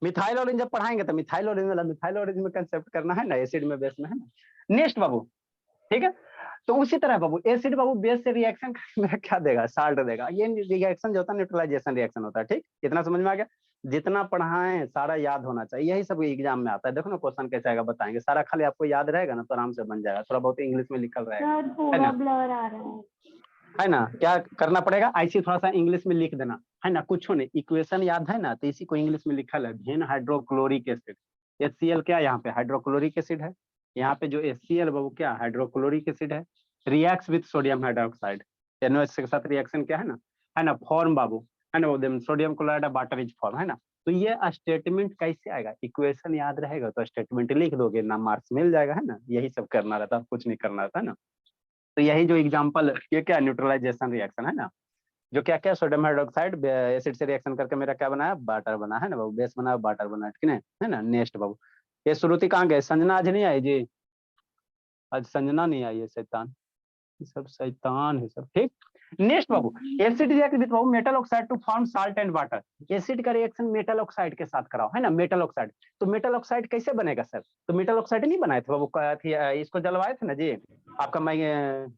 Speaker 1: मिथाइल ऑरेंज जब पढ़ाएंगे तो मिथाइल ऑरेंज वाला, मिथाइल ऑरेंज में कंसेप्ट करना है ना, एसिड में बेस में, है ना। नेक्स्ट बाबू, ठीक है। तो उसी तरह बाबू एसिड बाबू बेस से रिएक्शन मेरा क्या देगा, साल्ट देगा। ये रिएक्शन जो होता है न्यूट्रलाइजेशन रिएक्शन होता है, ठीक, इतना समझ में आ गया। जितना पढ़ाएं सारा याद होना चाहिए, यही सब एग्जाम में आता है। देखो ना क्वेश्चन कैसे आएगा बताएंगे, सारा खाली आपको याद रहेगा ना तो आराम से बन जाएगा, थोड़ा बहुत इंग्लिश में लिखल रहेगा,
Speaker 3: सर पूरा ब्लर आ रहा है
Speaker 1: है ना। क्या करना पड़ेगा, ऐसे थोड़ा सा इंग्लिश में लिख देना, है ना। कुछ नहीं, इक्वेशन याद है ना, तो इसी को इंग्लिश में लिखल है, भेन हाइड्रोक्लोरिक एसिड। HCl क्या यहाँ पे हाइड्रोक्लोरिक एसिड है, यहाँ पे जो HCl वो क्या हाइड्रोक्लोरिक एसिड है, reacts with sodium hydroxide, NOH के साथ रिएक्शन क्या है ना फॉर्म बाबू, है ना, sodium chloride water is form, है ना। तो ये स्टेटमेंट कैसे आएगा, इक्वेशन याद रहेगा तो स्टेटमेंट लिख दोगे ना, मार्क्स मिल जाएगा, है ना। यही सब करना रहता है, कुछ नहीं करना रहता है ना। तो यही जो एग्जांपल, ये क्या न्यूट्रलाइजेशन रिएक्शन है ना, जो क्या क्या सोडियम हाइड्रोक्साइड एसिड से रिएक्शन करके मेरा क्या बनाया, वाटर बना, है ना बाबू, बेस बना वाटर बना, ठीक है ना। नेक्स्ट बाबू, ये श्रुति कहाँ गए, संजना आज नहीं आई जी, आज संजना नहीं आई है, शैतान, ये सब शैतान है सब, ठीक। नेक्स्ट बाबू, एसिड रिएक्ट विद बाबू metal oxide to form salt and water. Acid का रिएक्शन मेटल ऑक्साइड के साथ कराओ, है ना, मेटल ऑक्साइड। तो मेटल ऑक्साइड कैसे बनेगा सर, तो मेटल ऑक्साइड नहीं बनाए थे बाबू, इसको जलवाए थे ना जी आपका। मैं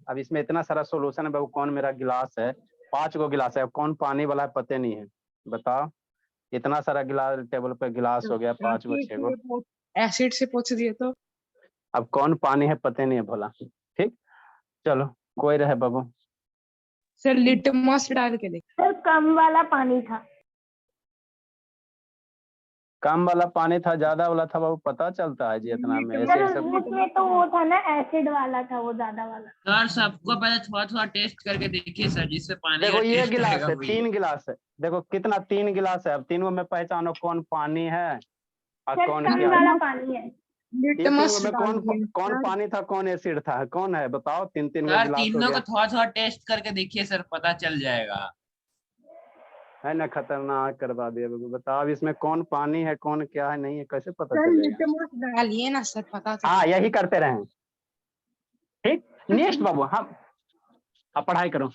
Speaker 1: अब इसमें इतना सारा सोल्यूशन है बाबू, कौन मेरा गिलास है, 5 गो गिलास है, कौन पानी वाला है पते नहीं है, बताओ। इतना सारा गिलास टेबल पे गिलास हो गया, 5 गो 6 गो,
Speaker 5: एसिड से पोछ दिए तो
Speaker 1: अब कौन पानी है पते नहीं है भोला, ठीक। चलो कोई रहे बाबू,
Speaker 5: सर लिटमस डाल के देख।
Speaker 3: सर कम वाला पानी था
Speaker 1: कम वाला पानी था, ज्यादा वाला था बाबू, पता चलता है जी इतना में
Speaker 3: सर
Speaker 1: एसिड सब।
Speaker 3: उसमें तो वो था ना एसिड वाला था वो ज्यादा वाला।
Speaker 2: सर सबको पहले थोड़ा थोड़ा टेस्ट करके देखिए सर, जिससे पानी का
Speaker 1: देखो ये
Speaker 2: टेस्ट
Speaker 1: गिलास
Speaker 2: आएगा
Speaker 1: है,
Speaker 2: वही।
Speaker 1: 3 गिलास है, देखो कितना 3 गिलास है, अब तीनों में पहचानो कौन पानी है और
Speaker 3: सर
Speaker 1: कौन
Speaker 3: कम
Speaker 1: क्या है।
Speaker 3: वाला पानी है।
Speaker 1: ये
Speaker 5: लिटमस
Speaker 1: तीनों में
Speaker 5: डाल
Speaker 1: कौन
Speaker 5: दिए
Speaker 1: कौन
Speaker 5: सर।
Speaker 1: पानी था कौन एसिड था, कौन है बताओ, 3 गो
Speaker 2: सर
Speaker 1: गिलास हो
Speaker 2: तीनों
Speaker 1: गया,
Speaker 2: को थोड़ा थोड़ा टेस्ट करके देखिए सर, पता चल जाएगा।
Speaker 1: है ना। खतरनाक करवा दिया बाबू, बताओ अब इसमें कौन पानी है कौन क्या है, नहीं है कैसे पता
Speaker 5: सर
Speaker 1: चलेगा।
Speaker 5: लिटमस डालिए ना सर, पता चल।
Speaker 1: हाँ यही करते रहे, ठीक। नेक्स्ट बाबू, हम अब पढ़ाई करो।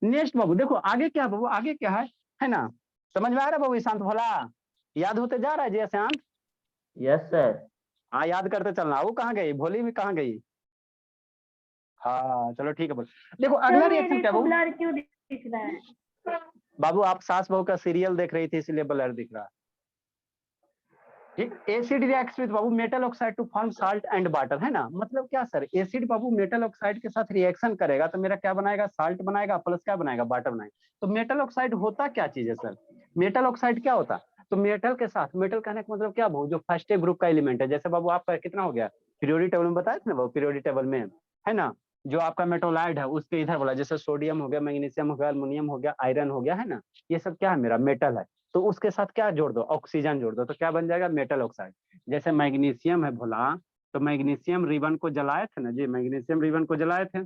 Speaker 1: नेक्स्ट बाबू देखो आगे क्या बाबू, आगे क्या है ना, समझ में आ रहा है बाबू ईशांत भोला, याद होते जा रहा है जी शांत।
Speaker 4: Yes sir.
Speaker 1: हाँ याद करते चलना, वो कहाँ गई भोली भी कहाँ गई। हाँ चलो ठीक है बोल। देखो अगला
Speaker 3: सर
Speaker 1: रिएक्शन
Speaker 3: मेरे
Speaker 1: क्या
Speaker 3: को
Speaker 1: बाबू,
Speaker 3: ब्लर क्यों दिख रहा है।
Speaker 1: बाबू आप सास बहू का सीरियल देख रही थी इसलिए ब्लर दिख रहा है, ठीक। एसिड रिएक्ट्स विद बाबू metal oxide to form salt and water, है ना। मतलब क्या सर, एसिड बाबू मेटल ऑक्साइड के साथ रिएक्शन करेगा तो मेरा क्या बनाएगा, साल्ट बनाएगा प्लस क्या बनाएगा, वाटर बनाएगा। तो मेटल ऑक्साइड होता क्या चीज है सर, मेटल ऑक्साइड क्या होता, तो मेटल के साथ, मेटल कहने का मतलब क्या बाबू, जो फर्स्ट ग्रुप का एलिमेंट है, जैसे बाबू आपका कितना हो गया पीरियोडिक टेबल में बताया था ना बाबू, पीरियोडिक टेबल में, है ना, जो आपका मेटोलाइड है उसके इधर वाला, जैसे सोडियम हो गया, मैग्नीशियम हो गया, अल्युमिनियम हो गया, आयरन हो गया, है ना, ये सब क्या है मेरा मेटल है। तो उसके साथ क्या जोड़ दो, ऑक्सीजन जोड़ दो, तो क्या बन जाएगा मेटल ऑक्साइड। जैसे मैग्नीशियम है भोला, तो मैग्नीशियम रिबन को जलाए थे ना जी, मैग्नीशियम रिबन को जलाए थे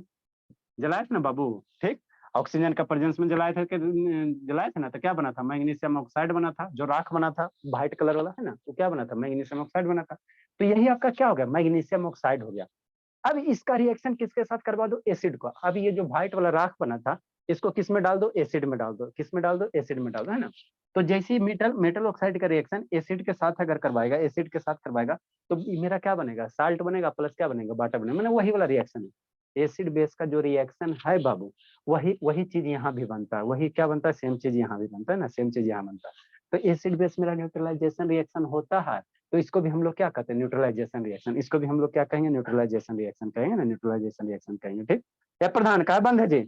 Speaker 1: ना बाबू, ठीक। ऑक्सीजन का प्रेजेंस में जलाए थे जलाए थे ना, तो क्या बना था, मैग्नीशियम ऑक्साइड बना था, जो राख बना था व्हाइट कलर वाला, है ना, तो क्या बना था, मैग्नीशियम ऑक्साइड बना था। तो यही आपका क्या हो गया, मैग्नीशियम ऑक्साइड हो गया। अब इसका रिएक्शन किसके साथ करवा दो, एसिड को। अब ये जो व्हाइट वाला राख बना था इसको किस में डाल दो, एसिड में डाल दो, किस में डाल दो, एसिड में डाल दो, है ना। तो जैसे ही मेटल ऑक्साइड का रिएक्शन एसिड के साथ अगर करवाएगा, एसिड के साथ करवाएगा, तो मेरा क्या बनेगा, साल्ट बनेगा प्लस क्या बनेगा, वाटर बनेगा, मैंने वही वाला रिएक्शन है। एसिड बेस का जो रिएक्शन है बाबू, वही वही चीज यहाँ भी बनता है, वही क्या बनता है, सेम चीज यहाँ भी बनता है ना, सेम चीज यहाँ बनता है। तो एसिड बेस मेरा न्यूट्रलाइजेशन रिएक्शन होता है, तो इसको भी हम लोग क्या कहते हैं, न्यूट्रलाइजेशन रिएक्शन। इसको भी हम लोग क्या कहेंगे, न्यूट्रलाइजेशन रिएक्शन कहेंगे ना, न्यूट्रलाइजेशन रिएक्शन कहेंगे, ठीक। या प्रधान का बंद है जी,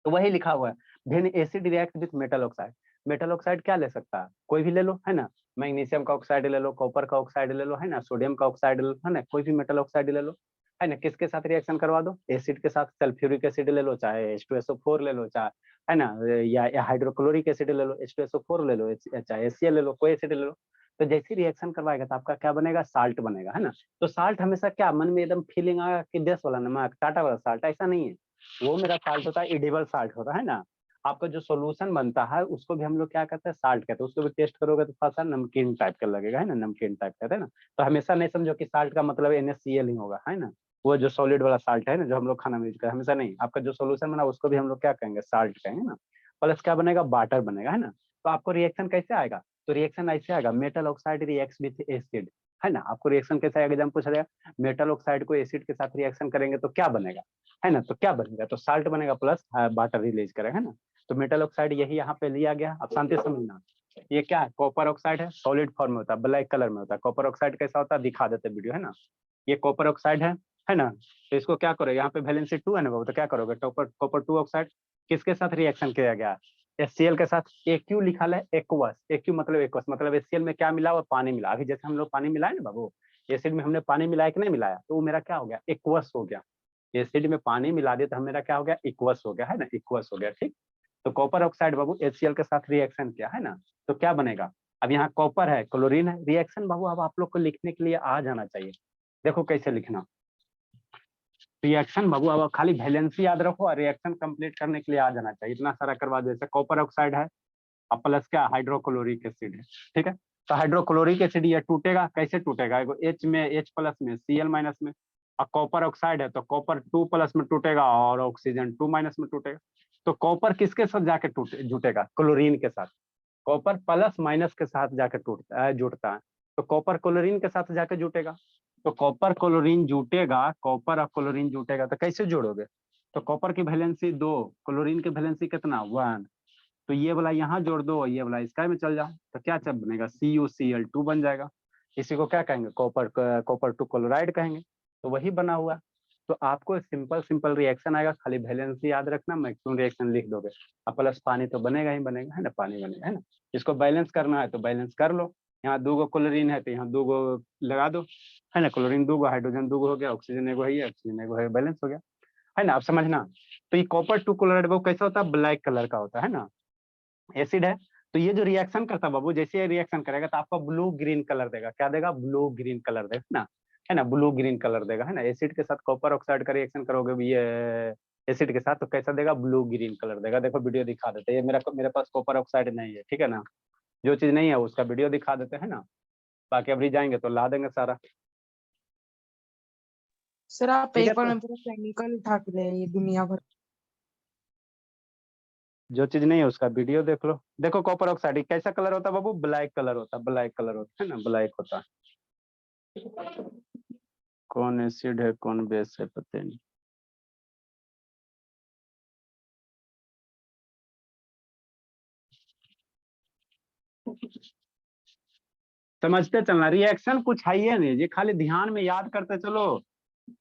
Speaker 1: तो वही लिखा हुआ है, then acid react with metal oxide. Metal oxide क्या ले सकता है, कोई भी ले लो, है ना, मैग्नीशियम का ऑक्साइड ले लो, कॉपर का ऑक्साइड ले लो, है ना, सोडियम का ऑक्साइड ले लो, है ना, कोई भी मेटल ऑक्साइड ले लो, है ना। किसके साथ रिएक्शन करवा दो, एसिड के साथ, सल्फ्यूरिक एसिड ले लो, चाहे H2SO4 ले लो, चाहे, है ना, या हाइड्रोक्लोरिक एसिड ले लो, H2SO4 ले लो, चाहे HCl ले लो, कोई एसिड ले लो। तो जैसे रिएक्शन करवाएगा तो आपका क्या बनेगा, साल्ट बनेगा, है ना। तो साल्ट हमेशा क्या मन में एकदम फीलिंग आएगा कि देश वाला नमक, टाटा वाला साल्ट, ऐसा नहीं है। वो मेरा साल्ट होता है, एडिबल साल्ट होता है ना। आपका जो सॉल्यूशन बनता है उसको भी हम लोग क्या कहते हैं, साल्ट कहते हैं। उसको भी टेस्ट करोगे तो थोड़ा सा नमकीन टाइप का लगेगा, है ना, नमकीन टाइप कहते हैं ना। तो हमेशा नहीं समझो कि साल्ट का मतलब NaCl ही होगा, है ना। वो जो सॉलिड वाला साल्ट है ना, जो हम लोग खाना में यूज करते हैं, हमेशा नहीं। आपका जो सॉल्यूशन बना उसको भी हम लोग क्या कहेंगे, साल्ट कहेंगे ना। प्लस क्या बनेगा, वाटर बनेगा, है ना। तो आपको रिएक्शन कैसे आएगा, तो रिएक्शन ऐसे आएगा, metal oxide reacts with acid, है ना। आपको रिएक्शन कैसे आएगा, एग्जाम पूछ रहे हैं, मेटल ऑक्साइड को एसिड के साथ रिएक्शन करेंगे तो क्या बनेगा, है ना, तो क्या बनेगा, तो साल्ट बनेगा प्लस वाटर रिलीज करेगा, है ना। तो मेटल ऑक्साइड यही यहाँ पे लिया गया। अब शांति समझना, ये क्या है, कॉपर ऑक्साइड है, सॉलिड फॉर्म में होता है, ब्लैक कलर में होता है। कॉपर ऑक्साइड कैसा होता है दिखा देते वीडियो, है ना। ये कॉपर ऑक्साइड है ना। तो इसको क्या करो, यहाँ पे वैलेंसी 2 है ना बाबू, तो क्या करोगे, कॉपर 2 ऑक्साइड किसके साथ रिएक्शन किया गया, HCl के साथ। AQ लिखा है एक्वस, AQ मतलब एक्वस, मतलब HCl में क्या मिला हुआ, पानी मिला। अभी जैसे हम लोग पानी मिलाए ना बाबू, एसिड में हमने पानी मिलाया कि नहीं मिलाया, तो वो मेरा क्या हो गया, एक्वस हो गया। एसिड में पानी मिला दिया तो मेरा क्या हो गया, एक्वस हो गया, है ना, एक्वस हो गया। ठीक, तो कॉपर ऑक्साइड बाबू HCl के साथ रिएक्शन किया, है ना, तो क्या बनेगा। अब यहाँ कॉपर है, क्लोरीन है, रिएक्शन बाबू अब आप लोग को लिखने के लिए आ जाना चाहिए। देखो कैसे लिखना रिएक्शन बाबू, अब खाली वैलेंसी याद रखो और रिएक्शन कंप्लीट करने के लिए आ जाना चाहिए। इतना सारा करवा दो, जैसे कॉपर ऑक्साइड है अब प्लस क्या, हाइड्रोक्लोरिक एसिड है। ठीक है, तो हाइड्रोक्लोरिक एसिड ये टूटेगा, कैसे टूटेगा, एगो H में, H प्लस में, Cl माइनस में। और कॉपर ऑक्साइड है तो कॉपर 2 प्लस में टूटेगा और ऑक्सीजन 2 माइनस में टूटेगा। तो कॉपर किसके साथ जाके जुटेगा, क्लोरीन के साथ। कॉपर प्लस माइनस के साथ जाके जुटता है, तो कॉपर क्लोरीन के साथ जाके जुटेगा। तो कॉपर क्लोरीन जुटेगा, कॉपर और क्लोरीन जुटेगा, तो कैसे जोड़ोगे, तो कॉपर की वैलेंसी 2, क्लोरीन की वैलेंसी कितना 1, तो ये वाला यहाँ जोड़ दो, ये वाला इसका में चल जाओ, तो क्या चल बनेगा, CuCl2 बन जाएगा। इसी को क्या कहेंगे, कॉपर 2 क्लोराइड कहेंगे। तो वही बना हुआ। तो आपको सिंपल रिएक्शन आएगा, खाली वैलेंसी याद रखना, मैक्सिमम रिएक्शन लिख दोगे। अब प्लस पानी तो बनेगा ही बनेगा, है ना, पानी बनेगा, है ना। इसको बैलेंस करना है तो बैलेंस कर लो। यहाँ 2 क्लोरीन है तो यहाँ 2 लगा दो, है ना, क्लोरीन 2, हाइड्रोजन 2 हो गया, ऑक्सीजन 1 है, ऑक्सीजन 1 है, बैलेंस हो गया, है ना। अब समझना, तो ये कॉपर 2 क्लोराइड वो कैसा होता है, ब्लैक कलर का होता है ना, एसिड है। तो ये जो रिएक्शन करता है बाबू, जैसे ये रिएक्शन करेगा तो आपको ब्लू ग्रीन कलर देगा, क्या देगा, ब्लू ग्रीन कलर देगा ना, है ना, ब्लू ग्रीन कलर देगा, है ना। एसिड के साथ कॉपर ऑक्साइड का रिएक्शन करोगे भी ये एसिड के साथ, तो कैसा देगा, ब्लू ग्रीन कलर देगा। देखो वीडियो दिखा देते हैं, ये मेरे पास कॉपर ऑक्साइड नहीं है, ठीक है ना। जो चीज नहीं है उसका वीडियो दिखा देते हैं ना, बाकी अभी जाएंगे तो ला देंगे सारा।
Speaker 5: सर आप
Speaker 1: ठीक है,
Speaker 5: पेपर
Speaker 1: तो
Speaker 5: में पूरा केमिकल उठा के ले आइए दुनिया भर।
Speaker 1: जो चीज नहीं है उसका वीडियो देख लो। देखो कॉपर ऑक्साइड कैसा कलर होता है बाबू, ब्लैक कलर होता है, ब्लैक कलर होता है ना, ब्लैक होता है। कौन एसिड है कौन बेस है पता नहीं। समझते चलना, रिएक्शन कुछ है ही नहीं जी, खाली ध्यान में याद करते चलो,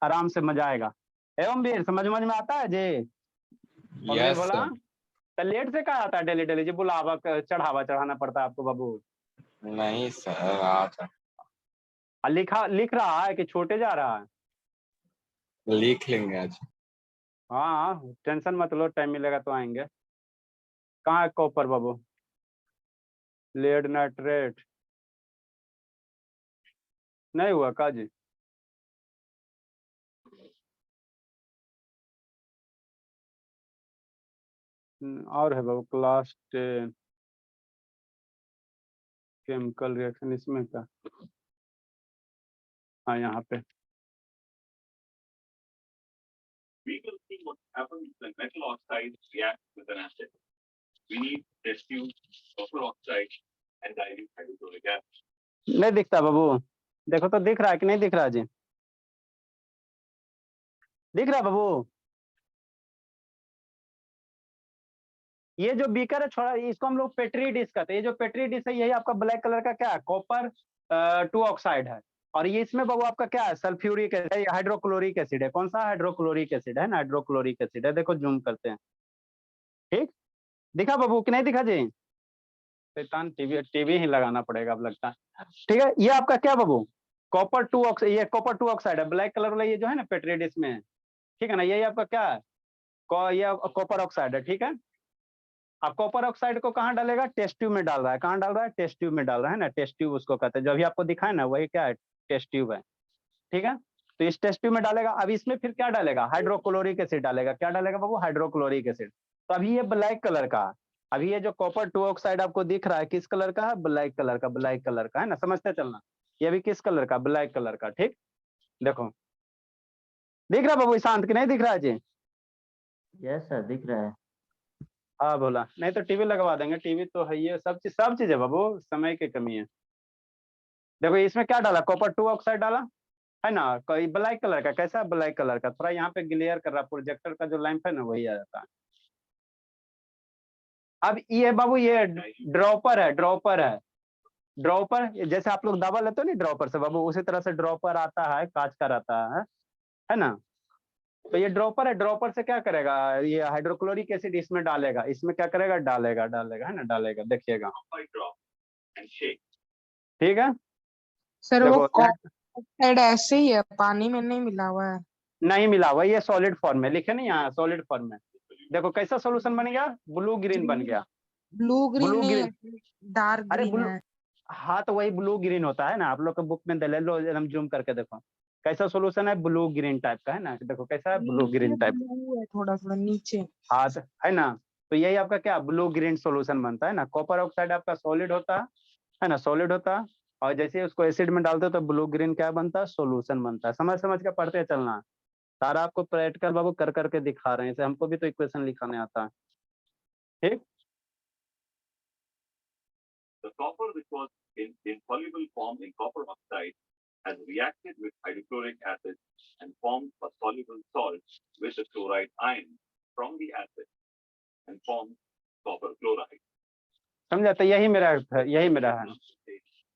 Speaker 1: आराम से मजा आएगा। एवं भी समझ में आता है जी। अभी
Speaker 7: यस
Speaker 1: बोला
Speaker 7: सर।
Speaker 1: तो लेट से कहा आता है, डेली डेली जी बुलावा चढ़ावा चढ़ाना पड़ता है आपको बाबू।
Speaker 7: नहीं सर, आज
Speaker 1: और लिख रहा है कि छोटे जा रहा है।
Speaker 7: लिख लेंगे आज।
Speaker 1: हाँ टेंशन मत लो, टाइम मिलेगा तो आएंगे। कहाँ है कॉपर बाबू, लेड नाइट्रेट नहीं हुआ का जी। और है बाबू क्लास 10 केमिकल रिएक्शन, इसमें क्या, हाँ यहाँ पे
Speaker 8: we will see what happens when metal oxides react with an acid. We need test tube, copper oxide, and dilute hydrochloric acid.
Speaker 1: नहीं दिखता बाबू, देखो तो दिख रहा है कि नहीं दिख रहा जी, दिख रहा है बाबू। ये जो बीकर है छोड़ा, इसको हम लोग पेट्री डिश कहते हैं। ये जो पेट्री डिश है यही आपका ब्लैक कलर का क्या है, कॉपर 2 ऑक्साइड है। और ये इसमें बाबू आपका क्या है, सल्फ्यूरिक एसिड, हाइड्रोक्लोरिक एसिड है। कौन सा हाइड्रोक्लोरिक एसिड है ना, हाइड्रोक्लोरिक एसिड है। देखो जूम करते हैं, ठीक दिखा बाबू कि नहीं दिखा जी। शैतान टीवी ही लगाना पड़ेगा अब लगता है। ठीक है, ये आपका क्या बाबू, कॉपर 2 ऑक्साइड, ये कॉपर 2 ऑक्साइड है, ब्लैक कलर वाला ये जो है ना पेट्री डिश में, ठीक है ना, यही आपका क्या है, ये कॉपर ऑक्साइड है। ठीक है, अब कॉपर ऑक्साइड को कहाँ डालेगा, टेस्ट ट्यूब में डाल रहा है। कहाँ डाल रहा है, टेस्ट ट्यूब में डाल रहा है ना, टेस्ट ट्यूब उसको कहते हैं। जो अभी आपको दिखाया ना वही क्या है, टेस्ट ट्यूब है। ठीक है, तो इस टेस्ट ट्यूब में डालेगा। अब इसमें फिर क्या डालेगा, हाइड्रोक्लोरिक एसिड डालेगा। क्या डालेगा बाबू, हाइड्रोक्लोरिक एसिड। तो अभी ये ब्लैक कलर का, अभी ये जो कॉपर 2 ऑक्साइड आपको दिख रहा है किस कलर का है, ब्लैक कलर का, ब्लैक कलर का, है ना, समझते चलना। ये भी किस कलर का, ब्लैक कलर का। ठीक, देखो दिख रहा बाबू शांत की नहीं दिख रहा है जी।
Speaker 4: यस सर, दिख रहा है।
Speaker 1: हाँ बोला, नहीं तो टीवी लगवा देंगे, टीवी तो है, ये सब चीज है बाबू, समय की कमी है। देखो इसमें क्या डाला, कॉपर 2 ऑक्साइड डाला, है ना, कोई ब्लैक कलर का, कैसा ब्लैक कलर का, थोड़ा यहाँ पे ग्लेयर कर रहा, प्रोजेक्टर का जो लैंप है ना वही आ जाता है। अब ये बाबू ये ड्रॉपर है, ड्रॉपर है, ड्रॉपर जैसे आप लोग दवा लेते हो नहीं ड्रॉपर से बाबू, उसी तरह से ड्रॉपर आता है, कांच का रहता है ना। तो ये ड्रॉपर है, ड्रॉपर से क्या करेगा, ये हाइड्रोक्लोरिक एसिड इसमें डालेगा, इसमें क्या करेगा, डालेगा डालेगा, है ना, डालेगा, देखिएगा,
Speaker 8: by drop and shake.
Speaker 1: ठीक है।
Speaker 5: सर वो
Speaker 1: देखो
Speaker 5: ऑक्साइड ऐसे ही है, पानी में नहीं मिला हुआ है।
Speaker 1: नहीं मिला हुआ, ये सॉलिड फॉर्म में लिखे नहीं यहाँ, सॉलिड फॉर्म में। देखो कैसा सोल्यूशन बन गया, ब्लू ग्रीन बन गया।
Speaker 5: ब्लू ग्रीन
Speaker 1: ब्लू
Speaker 5: नहीं
Speaker 1: ग्रीन,
Speaker 5: है, डार्क
Speaker 1: अरे
Speaker 5: ग्रीन
Speaker 1: ब्लू,
Speaker 5: है।
Speaker 1: हाँ तो वही ब्लू ग्रीन होता है ना, आप लोग के बुक में ले लो, एकदम जूम करके देखो कैसा सोल्यूशन है, ब्लू ग्रीन टाइप का है ना, देखो कैसा है, ब्लू ग्रीन टाइप,
Speaker 5: ब्लू है थोड़ा थोड़ा नीचे।
Speaker 1: हाँ है ना। तो यही आपका क्या ब्लू ग्रीन सोल्यूशन बनता है ना। कॉपर ऑक्साइड आपका सॉलिड होता है ना, सॉलिड होता है, और जैसे ही उसको एसिड में डालते हो तो ब्लू ग्रीन क्या बनता है, सोल्यूशन बनता है। समझ समझ के पढ़ते चलना, सारा आपको प्रैक्टिकल बाबू कर करके दिखा रहे हैं, इसे हमको भी तो इक्वेशन लिखाने आता है, ठीक।
Speaker 8: The copper which was in insoluble form in copper oxide has reacted with hydrochloric acid and formed a soluble salt with the chloride ion from the acid and formed copper chloride.
Speaker 1: समझा, तो यही मेरा अर्थ है, यही मेरा है।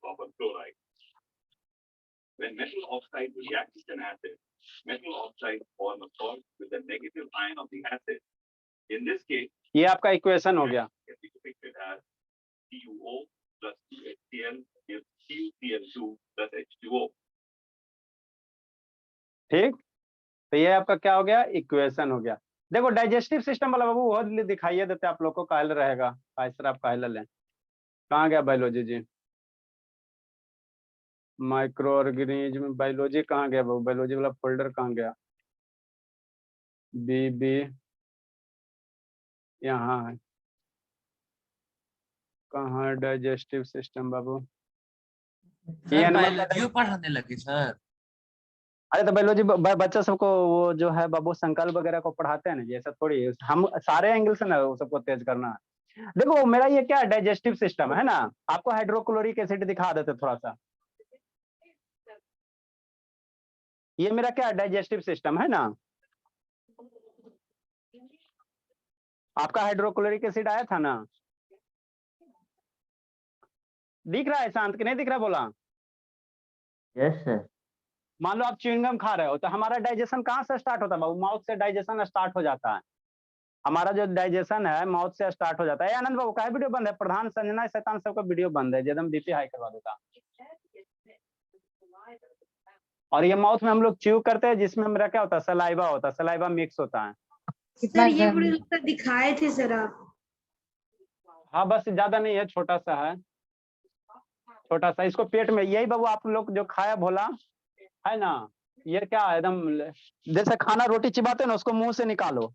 Speaker 8: Copper chloride. When metal oxide reacts with an acid, metal oxide form a salt with the negative ion of the acid. In this case,
Speaker 1: ये आपका इक्वेशन हो गया,
Speaker 8: can be depicted as CuO plus 2HCl gives CuCl2 plus H2O.
Speaker 1: ठीक। तो ये आपका क्या हो गया, इक्वेशन हो गया। देखो डाइजेस्टिव सिस्टम वाला बाबू वो दिखाइए देते आप लोग को, कायल रहेगा, सर आप कायल लें। कहाँ गया बायोलॉजी जी, माइक्रो ऑर्गेनिज्म बायोलॉजी कहाँ गया बाबू, बायोलॉजी वाला फोल्डर कहाँ गया, बी यहाँ है, कहाँ डाइजेस्टिव सिस्टम बाबू, ये
Speaker 2: सर
Speaker 1: एनिमल का
Speaker 2: बायोलॉजी पढ़ाने लगे सर।
Speaker 1: अरे तो बायोलॉजी बच्चा सबको वो जो है बाबू संकल्प वगैरह को पढ़ाते हैं ना, ये सब थोड़ी हम सारे एंगल से ना वो सबको तेज करना है। देखो मेरा ये क्या डाइजेस्टिव सिस्टम है ना, आपको हाइड्रोक्लोरिक एसिड दिखा देते थोड़ा सा, ये मेरा क्या डाइजेस्टिव सिस्टम है ना, आपका हाइड्रोक्लोरिक एसिड आया था ना, दिख रहा है शांत कि नहीं दिख रहा बोला।
Speaker 4: Yes sir.
Speaker 1: मान लो आप च्युइंगम खा रहे हो तो हमारा डाइजेशन कहाँ से स्टार्ट होता है बाबू, माउथ से डाइजेशन स्टार्ट हो जाता है, हमारा जो डाइजेशन है माउथ से स्टार्ट हो जाता है। आनंद बाबू का वीडियो बंद है, प्रधान संजना शैतान सबका वीडियो बंद है, एकदम बीपी हाई करवा देता। और ये माउथ में हम लोग च्यू करते हैं, जिसमें मेरा क्या होता है, सलाइवा होता है, सलाइवा मिक्स होता है।
Speaker 5: कितना
Speaker 6: सर ये
Speaker 5: गहरा?
Speaker 6: मुझे लगता है दिखाए थे सर आप।
Speaker 1: हाँ बस ज्यादा नहीं है, छोटा सा है, छोटा सा। इसको पेट में, यही बाबू आप लोग जो खाया भोला है ना, ये क्या है एकदम जैसे खाना रोटी चिबाते हैं ना, उसको मुंह से निकालो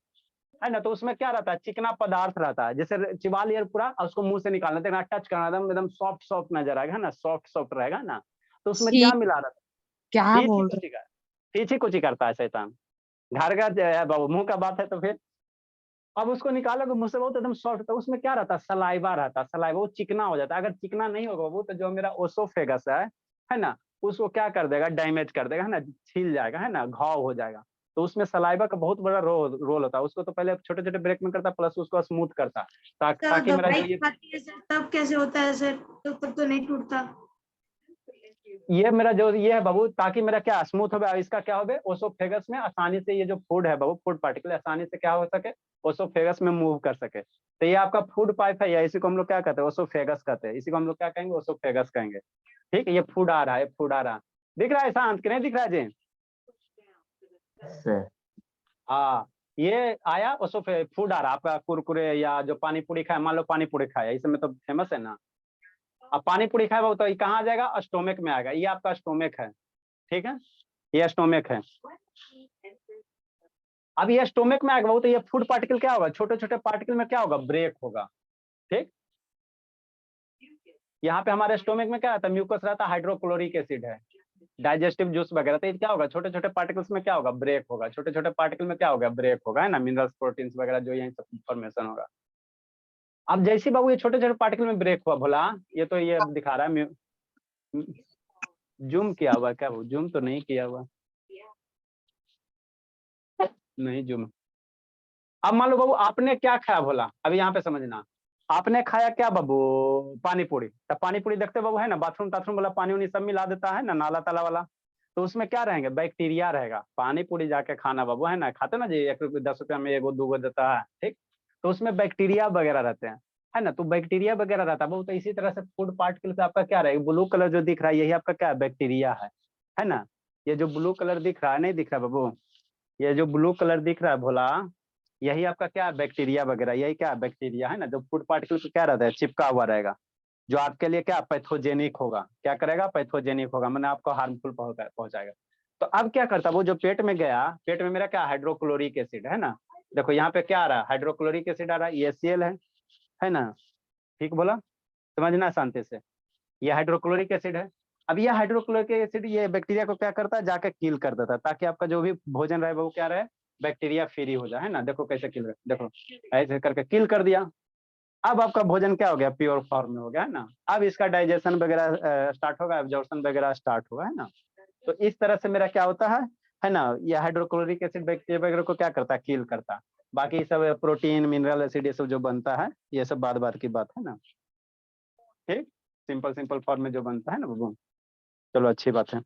Speaker 1: है ना, तो उसमें क्या रहता है, चिकना पदार्थ रहता है, जैसे चिबा लिया पूरा और उसको मुंह से निकालना, देखना टच करना, एकदम एकदम सॉफ्ट सॉफ्ट नजर आएगा ना, सॉफ्ट सॉफ्ट रहेगा ना। तो उसमें क्या मिला रहता
Speaker 5: क्या
Speaker 1: है,
Speaker 5: बोल रहे?
Speaker 1: पीछे कुछ ही करता है शैतान, घर का जो है बाबू, मुंह का बात है तो फिर अब उसको निकालोगे मुंह से, बहुत एकदम सॉफ्ट, तो उसमें क्या रहता है, सलाइवा रहता है, सलाइवा वो चिकना हो जाता है। अगर चिकना नहीं होगा वो तो जो मेरा ओसोफेगस है ना, उसको क्या कर देगा, डैमेज कर देगा, है ना, छील जाएगा, है ना, घाव हो जाएगा। तो उसमें सलाइवा का बहुत बड़ा रोल होता है, उसको तो पहले छोटे छोटे ब्रेक में करता, प्लस उसको स्मूथ करता, ताकि मेरा जो
Speaker 6: दवाई खाती है सर तब कैसे होता है सर, तो तब तो नहीं टूटता।
Speaker 1: ये मेरा जो ये है बाबू, ताकि मेरा क्या स्मूथ हो गया, इसका क्या हो गया, ओसोफेगस में आसानी से ये जो फूड है बाबू, फूड पार्टिकल आसानी से क्या हो सके, ओसोफेगस में मूव कर सके। तो ये आपका फूड पाइप है, या इसी को हम लोग क्या कहते हैं, ओसोफेगस कहते हैं, इसी को हम लोग क्या कहेंगे, ओसोफेगस कहेंगे। ठीक है, ये फूड आ रहा है, फूड आ रहा है, दिख रहा है शांत कि नहीं दिख रहा है जी।
Speaker 4: सर
Speaker 1: हाँ ये आया ओसोफे, फूड आ रहा है आपका, कुरकुरे या जो पानी पूरी खाया, मान लो पानी पूरी खाया, इस समय तो फेमस है ना। अब पानी पूरी खाया बाबू तो ये कहाँ आ जाएगा, स्टोमिक में आएगा, ये आपका स्टोमिक है, ठीक है, ये स्टोमिक है। अब ये स्टोमिक में आएगा बाबू तो ये फूड पार्टिकल क्या होगा, छोटे छोटे पार्टिकल में क्या होगा, ब्रेक होगा, ठीक। यहाँ पे हमारे स्टोमिक में क्या रहता है, म्यूकस रहता है, हाइड्रोक्लोरिक एसिड है, डाइजेस्टिव जूस वगैरह, तो ये क्या होगा, छोटे छोटे पार्टिकल्स में क्या होगा, ब्रेक होगा, छोटे छोटे पार्टिकल में क्या होगा, ब्रेक होगा, है ना, मिनरल्स प्रोटीन्स वगैरह जो यही सब फॉर्मेशन होगा। अब जैसे बाबू ये छोटे छोटे पार्टिकल में ब्रेक हुआ भोला, ये तो ये दिखा रहा है, जूम किया हुआ क्या, वो जूम तो नहीं किया हुआ, नहीं जूम। अब मान लो बाबू आपने क्या खाया भोला, अभी यहाँ पे समझना, आपने खाया क्या बाबू? पानी पूरी। तब पानी पूरी देखते बाबू है ना, बाथरूम ताथरूम वाला पानी उनी सब मिला देता है ना, नाला ताला वाला। तो उसमें क्या रहेंगे? बैक्टीरिया रहेगा। पानी पूरी जाके खाना बाबू है ना, खाते ना जी, 1 रुपये 10 रुपया में एगो दूगो देता है, ठीक। तो उसमें बैक्टीरिया वगैरह रहते हैं, है ना। तो बैक्टीरिया वगैरह रहता है बाबू। तो इसी तरह से फूड पार्टिकल पे आपका क्या रहेगा? ब्लू कलर जो दिख रहा है, यही आपका क्या है? बैक्टीरिया है ना। ये जो ब्लू कलर दिख रहा है, नहीं दिख रहा बाबू, ये जो ब्लू कलर दिख रहा है भोला, यही आपका क्या है? बैक्टीरिया वगैरह, यही क्या है? बैक्टीरिया है ना। जो फूड पार्टिकल पे क्या रहता है? चिपका हुआ रहेगा, जो आपके लिए क्या पैथोजेनिक होगा। क्या करेगा? पैथोजेनिक होगा, मैंने आपको हार्मफुल पहुंचाएगा। तो अब क्या करता वो, जो पेट में गया, पेट में मेरा क्या? हाइड्रोक्लोरिक एसिड है ना। देखो यहाँ पे क्या आ रहा है? हाइड्रोक्लोरिक एसिड आ रहा है, EHCl है ना। ठीक बोला? समझना शांति से, ये हाइड्रोक्लोरिक एसिड है। अब ये हाइड्रोक्लोरिक एसिड ये बैक्टीरिया को क्या करता है? जाके किल कर देता है, ताकि आपका जो भी भोजन रहे वो क्या रहे? बैक्टीरिया फ्री हो जाए, है ना। देखो कैसे किल, देखो ऐसे करके किल कर दिया। अब आपका भोजन क्या हो गया? प्योर फॉर्म में हो गया, है ना। अब इसका डाइजेशन वगैरह स्टार्ट होगा, एब्जॉर्प्शन वगैरह स्टार्ट होगा, है ना। तो इस तरह से मेरा क्या होता है ना। ये हाइड्रोक्लोरिक एसिड बैक्टीरिया वगैरह को क्या करता है? किल करता है। बाकी सब प्रोटीन मिनरल एसिड ये सब जो बनता है, ये सब बात बात की बात है ना। ठीक, सिंपल सिंपल फॉर्म में जो बनता है ना बाबू। चलो अच्छी बात है,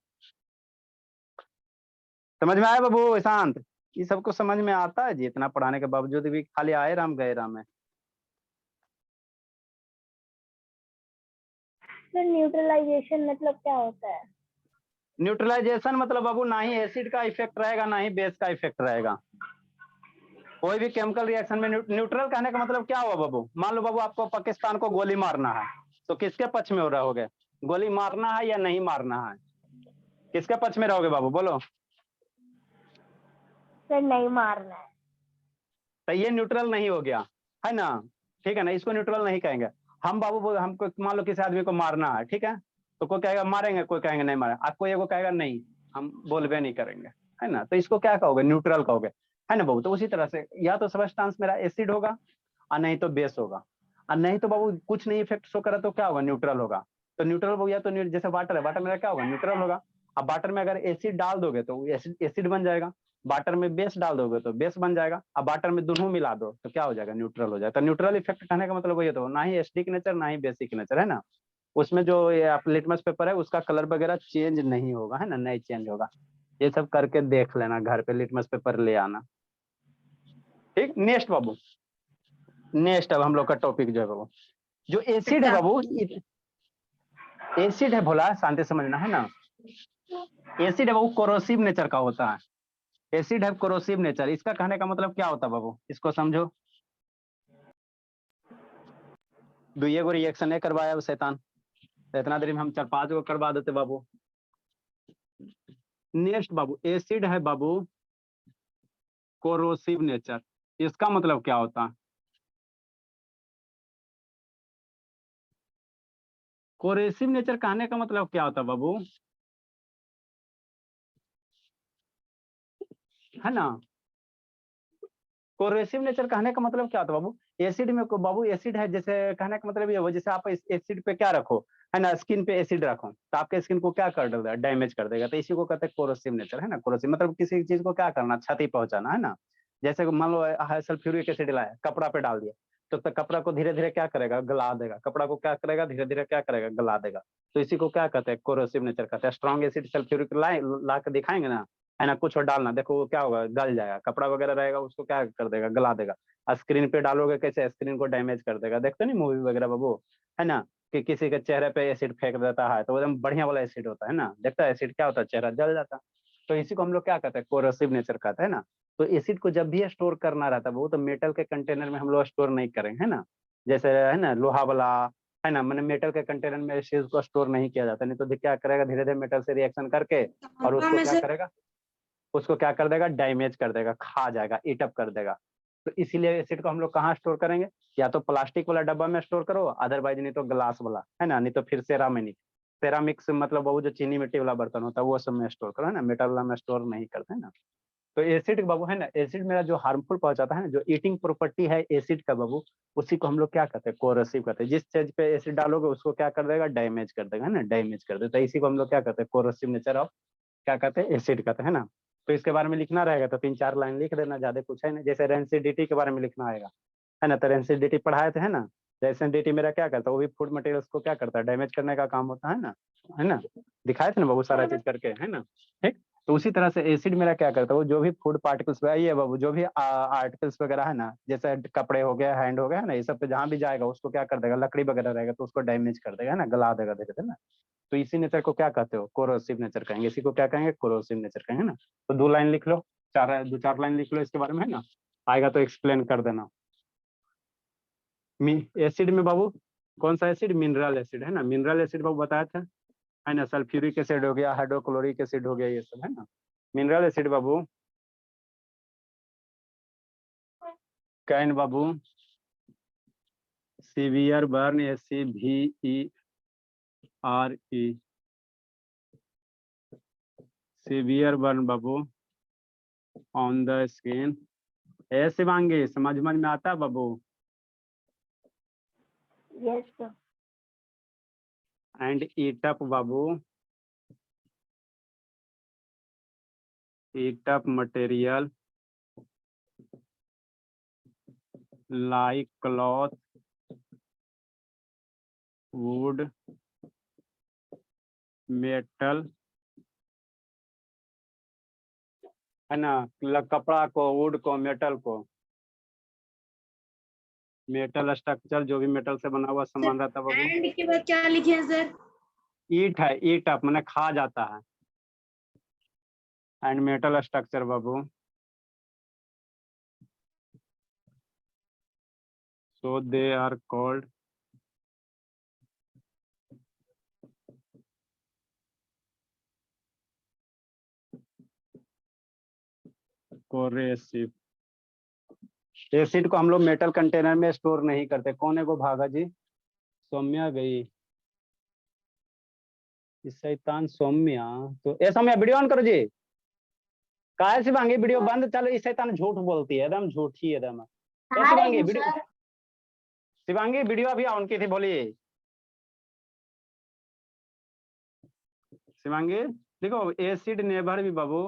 Speaker 1: समझ में आया बाबू शांत? ये सबको समझ में आता है जी, इतना पढ़ाने के बावजूद भी खाली आए राम गए राम है।
Speaker 3: सर न्यूट्रलाइजेशन मतलब क्या होता है?
Speaker 1: न्यूट्रलाइजेशन मतलब बाबू ना ही एसिड का इफेक्ट रहेगा, ना ही बेस का इफेक्ट रहेगा। कोई भी केमिकल रिएक्शन में न्यूट्रल कहने का मतलब क्या हुआ बाबू? मान लो बाबू आपको पाकिस्तान को गोली मारना है, तो किसके पक्ष में हो रहोगे? गोली मारना है या नहीं मारना है? किसके पक्ष में रहोगे बाबू बोलो?
Speaker 3: सर नहीं मारना है।
Speaker 1: तो ये न्यूट्रल नहीं हो गया, है ना। ठीक है ना, इसको न्यूट्रल नहीं कहेंगे हम बाबू। हमको मान लो किसी आदमी को मारना है, ठीक है, तो कोई कहेगा मारेंगे, कोई कहेंगे नहीं मारेंगे, आपको एगो कहेगा नहीं हम बोलबे नहीं करेंगे, है ना। तो इसको क्या कहोगे? न्यूट्रल कहोगे, है ना बाबू। तो उसी तरह से या तो सबस्टांस मेरा एसिड होगा और नहीं तो बेस होगा, और नहीं तो बाबू कुछ नहीं इफेक्ट शो करा तो क्या होगा? न्यूट्रल होगा। तो न्यूट्रल हो गया, तो जैसे वाटर है, वाटर मेरा क्या होगा? न्यूट्रल होगा। अब वाटर में अगर एसिड डाल दोगे तो एसिड बन जाएगा, वाटर में बेस डाल दोगे तो बेस बन जाएगा। अब वाटर में दोनों मिला दो तो क्या हो जाएगा? न्यूट्रल हो जाएगा। तो न्यूट्रल इफेक्ट कहने का मतलब वही, तो ना ही एसिडिक नेचर ना ही बेसिक नेचर, है ना। उसमें जो ये आप लिटमस पेपर है उसका कलर वगैरह चेंज नहीं होगा, है ना, नहीं चेंज होगा। ये सब करके देख लेना घर पे, लिटमस पेपर ले आना। ठीक, नेक्स्ट बाबू, नेक्स्ट अब हम लोग का टॉपिक जो है बाबू, जो एसिड है बाबू, एसिड है भोला, शांति समझना, है ना। एसिड है बाबू कोरोसिव नेचर का होता है। एसिड है कोरोसिव नेचर, इसका कहने का मतलब क्या होता है बाबू? इसको समझो। दुइये गो रिएक्शन है करवाया वो शैतान, तो इतना देर में हम 4-5 गो करवा देते बाबू। नेक्स्ट बाबू, एसिड है बाबू कोरोसिव नेचर, इसका मतलब क्या होता है? कोरोसिव नेचर कहने का मतलब क्या होता है बाबू, है ना। कोरोसिव नेचर कहने का मतलब क्या होता है बाबू? एसिड में को बाबू, एसिड है जैसे कहने का मतलब ये हो, जैसे आप इस एसिड पे क्या रखो, है ना, स्किन पे एसिड रखो तो आपके स्किन को क्या कर देगा? डैमेज कर देगा। तो इसी को कहते हैं कोरोसिव नेचर, है ना। कोरोसिव मतलब किसी चीज को क्या करना? क्षति पहुंचाना, है ना। जैसे मान लो सल्फ्यूरिक एसिड लाया, कपड़ा पे डाल दिया, तो कपड़ा को धीरे धीरे क्या करेगा? गला देगा। कपड़ा को क्या करेगा? धीरे धीरे क्या करेगा? गला देगा। तो इसी को क्या कहते हैं? कोरोसिव नेचर कहते हैं। स्ट्रॉन्ग एसिड सल्फ्यूरिक ला के दिखाएंगे ना, है ना, कुछ और डालना, देखो वो क्या होगा? गल जाएगा। कपड़ा वगैरह रहेगा उसको क्या कर देगा? गला देगा। स्क्रीन पे डालोगे कैसे? स्क्रीन को डैमेज कर देगा। देखते नहीं मूवी वगैरह बाबू, है ना, कि किसी के चेहरे पे एसिड फेंक देता है तो एकदम बढ़िया वाला एसिड होता है ना, देखता है एसिड क्या होता है? चेहरा जल जाता है। तो इसी को हम लोग क्या कहते हैं? कोरोसिव नेचर कहते हैं ना। तो एसिड को जब भी स्टोर करना रहता है वो तो मेटल के कंटेनर में हम लोग स्टोर नहीं करेंगे, है ना। जैसे है ना लोहा वाला, है ना, मैंने मेटल के कंटेनर में इस चीज को स्टोर नहीं किया जाता, नहीं तो क्या करेगा? धीरे धीरे मेटल से रिएक्शन करके और उसको
Speaker 6: में
Speaker 1: क्या
Speaker 6: सर
Speaker 1: करेगा? उसको क्या कर देगा? डैमेज कर देगा, खा जाएगा, ईट अप कर देगा। तो इसीलिए एसिड को हम लोग कहाँ स्टोर करेंगे? या तो प्लास्टिक वाला डब्बा में स्टोर करो, अदरवाइज नहीं तो ग्लास वाला, है ना, नहीं तो फिर सेरामिक, सेरामिक्स मतलब वो जो चीनी मिट्टी वाला बर्तन होता है वो सब में स्टोर करो, है ना। मेटल वाला में स्टोर नहीं करते, है ना। तो एसिड बाबू, है ना, एसिड मेरा जो हार्मफुल पहुंचाता है ना, जो ईटिंग प्रॉपर्टी है एसिड का बाबू, उसी को हम लोग क्या कहते हैं? कोरोसिव कहते हैं। जिस चीज पे एसिड डालोगे उसको क्या कर देगा? डैमेज कर देगा, है ना, डैमेज कर देता है। इसी को हम लोग क्या कहते हैं? कोरोसिव नेचर ऑफ क्या कहते हैं? एसिड कहते हैं, है ना। तो इसके बारे में लिखना रहेगा तो 3-4 लाइन लिख देना, ज्यादा कुछ है नहीं। जैसे रेंसिडिटी के बारे में लिखना आएगा, है ना, तो रेंसिडिटी पढ़ाए थे, है ना, जैसे डीटी मेरा क्या करता है, वो भी फूड मटेरियल्स को क्या करता है, डैमेज करने का काम होता है ना, दिखाए थे ना बाबू सारा चीज करके, है ना। ठीक, तो उसी तरह से एसिड मेरा क्या करता है, वो जो भी फूड पार्टिकल्स ये बाबू जो भी आर्टिकल्स वगैरह है ना, जैसे कपड़े हो गया, हैंड हो गया, है ना, ये सब पे जहाँ भी जाएगा उसको क्या कर देगा, लकड़ी वगैरह रहेगा तो उसको डैमेज कर देगा, है ना, गला देगा, देखते ना। तो इसी नेचर को क्या कहते हो, कोरोसिव नेचर कहेंगे, इसी को क्या कहेंगे, कोरोसिव नेचर कहेंगे ना। तो 2 लाइन लिख लो, 2-4 लाइन लिख लो इसके बारे में, है ना, आएगा तो एक्सप्लेन कर देना। एसिड में बाबू कौन सा एसिड, मिनरल एसिड, है ना, मिनरल एसिड बाबू बताया था, है ना, सल्फ्यूरिक एसिड हो गया, हाइड्रोक्लोरिक एसिड हो गया, ये सब, है ना। Mineral acid Babu can Babu severe burn, SCVERE, severe burn Babu on the skin. Shivangi समझ में आता है बाबू?
Speaker 3: Yes, sir.
Speaker 1: And eat up Babu, eat up material like cloth, would, metal, है ना, कपड़ा को, वुड को, मेटल को, मेटल स्ट्रक्चर जो भी मेटल से बना हुआ सामान रहता है बाबू।
Speaker 6: एंड के बाद क्या लिखे हैं सर?
Speaker 1: ईट है, ईट अप मैंने खा जाता है, एंड मेटल स्ट्रक्चर बाबू, so they are called corrosive. एसिड को हम लोग मेटल कंटेनर में स्टोर नहीं करते। कौन है वो भागा जी? सौम्या गई, इस शैतान सौम्या। तो ए सौम्या वीडियो ऑन करो जी। काहे शिवांगी वीडियो बंद, चलो इस शैतान झूठ बोलती है, एकदम झूठी एकदम। ए शिवांगी वीडियो, शिवांगी वीडियो अभी ऑन की थी, बोलिए शिवांगी। देखो एसिड नेवर भी बाबू,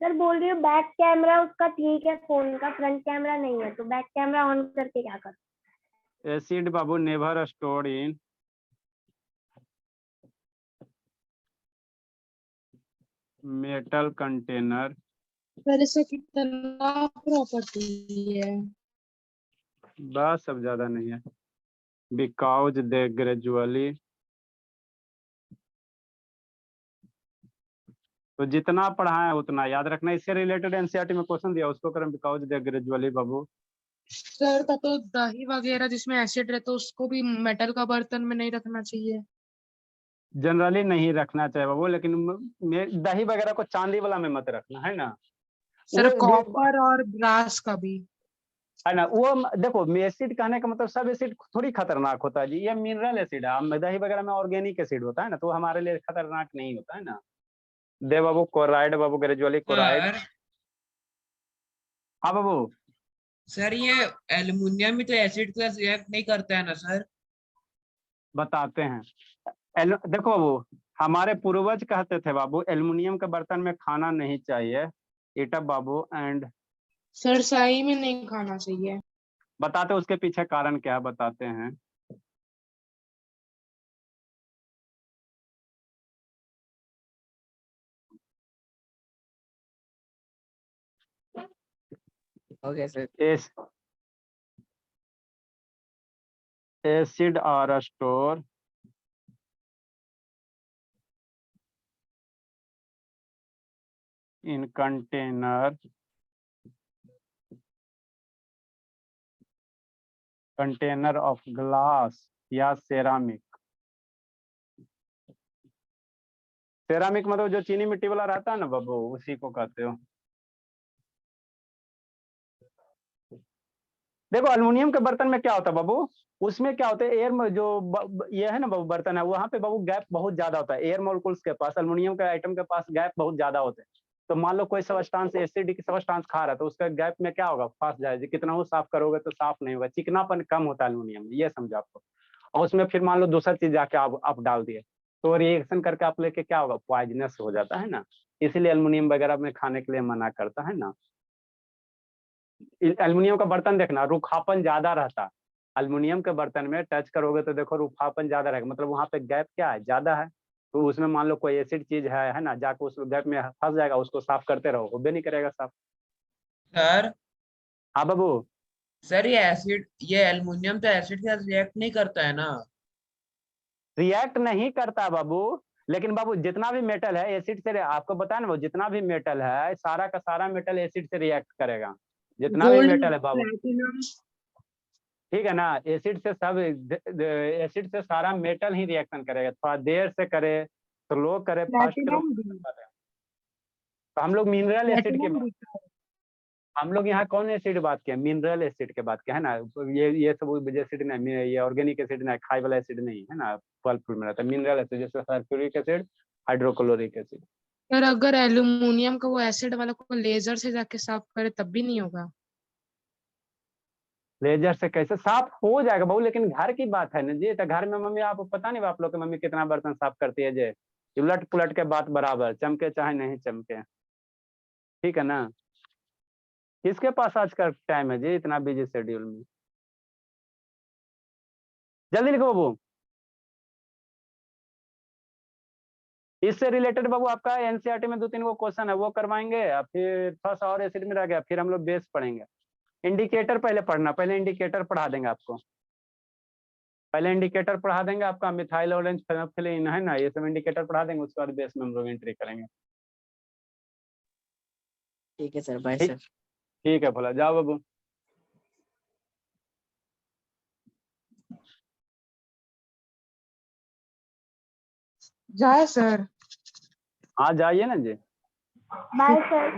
Speaker 3: सर बोल रही हूँ बैक कैमरा उसका ठीक है फोन का, फ्रंट कैमरा नहीं है, तो बैक कैमरा ऑन करके क्या कर?
Speaker 1: Acid Babu never stored in metal container.
Speaker 5: Sir इससे कितना प्रॉपर्टी है?
Speaker 1: बस सब ज्यादा नहीं है, बिकॉज दे ग्रेजुअली, तो जितना पढ़ा है उतना याद रखना। इससे रिलेटेड एनसीईआरटी में क्वेश्चन दिया, उसको करें because they gradually Babu.
Speaker 5: Sir का तो दही वगैरह जिसमें एसिड रहता है उसको भी मेटल का बर्तन में नहीं रखना चाहिए।
Speaker 1: जनरली नहीं रखना चाहिए बाबू, लेकिन दही वगैरह को चांदी वाला में मत रखना, है ना।
Speaker 5: सर
Speaker 1: वो
Speaker 5: कॉपर और ब्रास का भी,
Speaker 1: है ना, वो देखो एसिड कहने का मतलब सब एसिड थोड़ी खतरनाक होता है जी, ये मिनरल एसिड है, दही वगैरह में ऑर्गेनिक एसिड होता है ना, तो हमारे लिए खतरनाक नहीं होता है ना। दे बाबू क्लोराइड बाबू, ग्रेजुअली क्लोराइड।
Speaker 2: सर
Speaker 1: हाँ बाबू,
Speaker 2: सर ये एल्युमिनियम भी तो एसिड के साथ रिएक्ट नहीं करता है ना सर?
Speaker 1: बताते हैं। देखो बाबू, हमारे पूर्वज कहते थे बाबू एल्युमिनियम के बर्तन में खाना नहीं चाहिए, इटअप बाबू। एंड
Speaker 5: सर सही में नहीं खाना चाहिए।
Speaker 1: बताते उसके पीछे कारण क्या है, बताते हैं।
Speaker 2: Okay sir.
Speaker 1: Acid are store in container of glass या सेरामिक। सेरामिक मतलब जो चीनी मिट्टी वाला रहता है ना बाबू, उसी को कहते हो। देखो एल्युमिनियम के बर्तन में क्या होता है बाबू, उसमें क्या होता है, एयर में जो ये है ना बाबू बर्तन है, वहां पे बाबू गैप बहुत ज्यादा होता है, एयर मॉलिक्यूल्स के पास, एल्युमिनियम के आइटम के पास गैप बहुत ज्यादा होते हैं। तो मान लो कोई सब्सटेंस एसिडिक सब्सटेंस खा रहा है, तो उसका गैप में क्या होगा, फंस जाएगा, कितना वो साफ करोगे तो साफ नहीं होगा, चिकनापन कम होता है एल्युमिनियम में, ये समझो आपको। और उसमें फिर मान लो दूसरा चीज जाके आप डाल दिए, तो रिएक्शन करके आप लेके क्या होगा, पॉइजनस हो जाता है ना। इसीलिए एल्युमिनियम वगैरह में खाने के लिए मना करता है ना। एल्युमिनियम का बर्तन देखना, रूखापन ज्यादा रहता है, अल्युमिनियम के बर्तन में टच करोगे तो देखो रूखापन ज्यादा रहेगा, मतलब वहां पे गैप क्या है, ज्यादा है। तो उसमें मान लो कोई एसिड चीज है ना, जाके उस गैप में फंस जाएगा, उसको साफ करते रहो, वो भी नहीं करेगा साफ।
Speaker 2: सर
Speaker 1: हाँ बाबू।
Speaker 2: सर ये एसिड, ये एल्युमिनियम तो एसिड के साथ रिएक्ट नहीं करता है ना?
Speaker 1: रिएक्ट नहीं करता बाबू, लेकिन बाबू जितना भी मेटल है एसिड से, आपको बताया ना वो, जितना भी मेटल है सारा का सारा मेटल एसिड से रिएक्ट करेगा, जितना भी
Speaker 5: गोल्ड,
Speaker 1: मेटल है बाबू।
Speaker 5: प्लैटिनम,
Speaker 1: ठीक है ना, एसिड से सब, एसिड से सारा मेटल ही रिएक्शन करेगा, थोड़ा देर से करे, स्लो करे, फास्ट करे।
Speaker 5: प्लैटिनम,
Speaker 1: तो हम लोग मिनरल एसिड के,
Speaker 5: प्लैटिनम।
Speaker 1: हम लोग यहाँ कौन एसिड बात किया, मिनरल एसिड के बात किया है ना। ये सब एसिड नहीं, ये ऑर्गेनिक एसिड नहीं, खाई वाला एसिड नहीं है ना, फल फूल में रहता है। मिनरल एसिड जैसे sulphuric acid, hydrochloric acid.
Speaker 5: Sir अगर एल्युमिनियम का वो एसिड वाला को लेजर से जाके साफ करे तब भी नहीं होगा?
Speaker 1: लेजर से कैसे साफ हो जाएगा बहू, लेकिन घर की बात है ना जी, तो घर में मम्मी, आप पता नहीं आप लोग की मम्मी कितना बर्तन साफ करती है जी, उलट पुलट के बात बराबर, चमके चाहे नहीं चमके, ठीक है ना। किसके पास आज का टाइम है जी इतना बिजी शेड्यूल में, जल्दी लिखो बाबू। इससे रिलेटेड बाबू आपका एनसीईआरटी में 2-3 वो क्वेश्चन है, वो करवाएंगे, फिर थोड़ा सा और एसिड में रह गया, फिर हम लोग बेस पढ़ेंगे। इंडिकेटर पहले पढ़ना, पहले इंडिकेटर पढ़ा देंगे आपको, पहले इंडिकेटर पढ़ा देंगे आपका, मिथाइल ऑरेंज फेनोल्फिनीन है ना, ये सब इंडिकेटर पढ़ा देंगे, उसके बाद बेस में हम लोग एंट्री करेंगे।
Speaker 4: ठीक है सर, बाय
Speaker 1: ठीक
Speaker 4: सर।
Speaker 1: ठीक है, भोला जाओ बाबू।
Speaker 5: जाए सर।
Speaker 1: हाँ जाइए ना जी।
Speaker 3: Bye sir.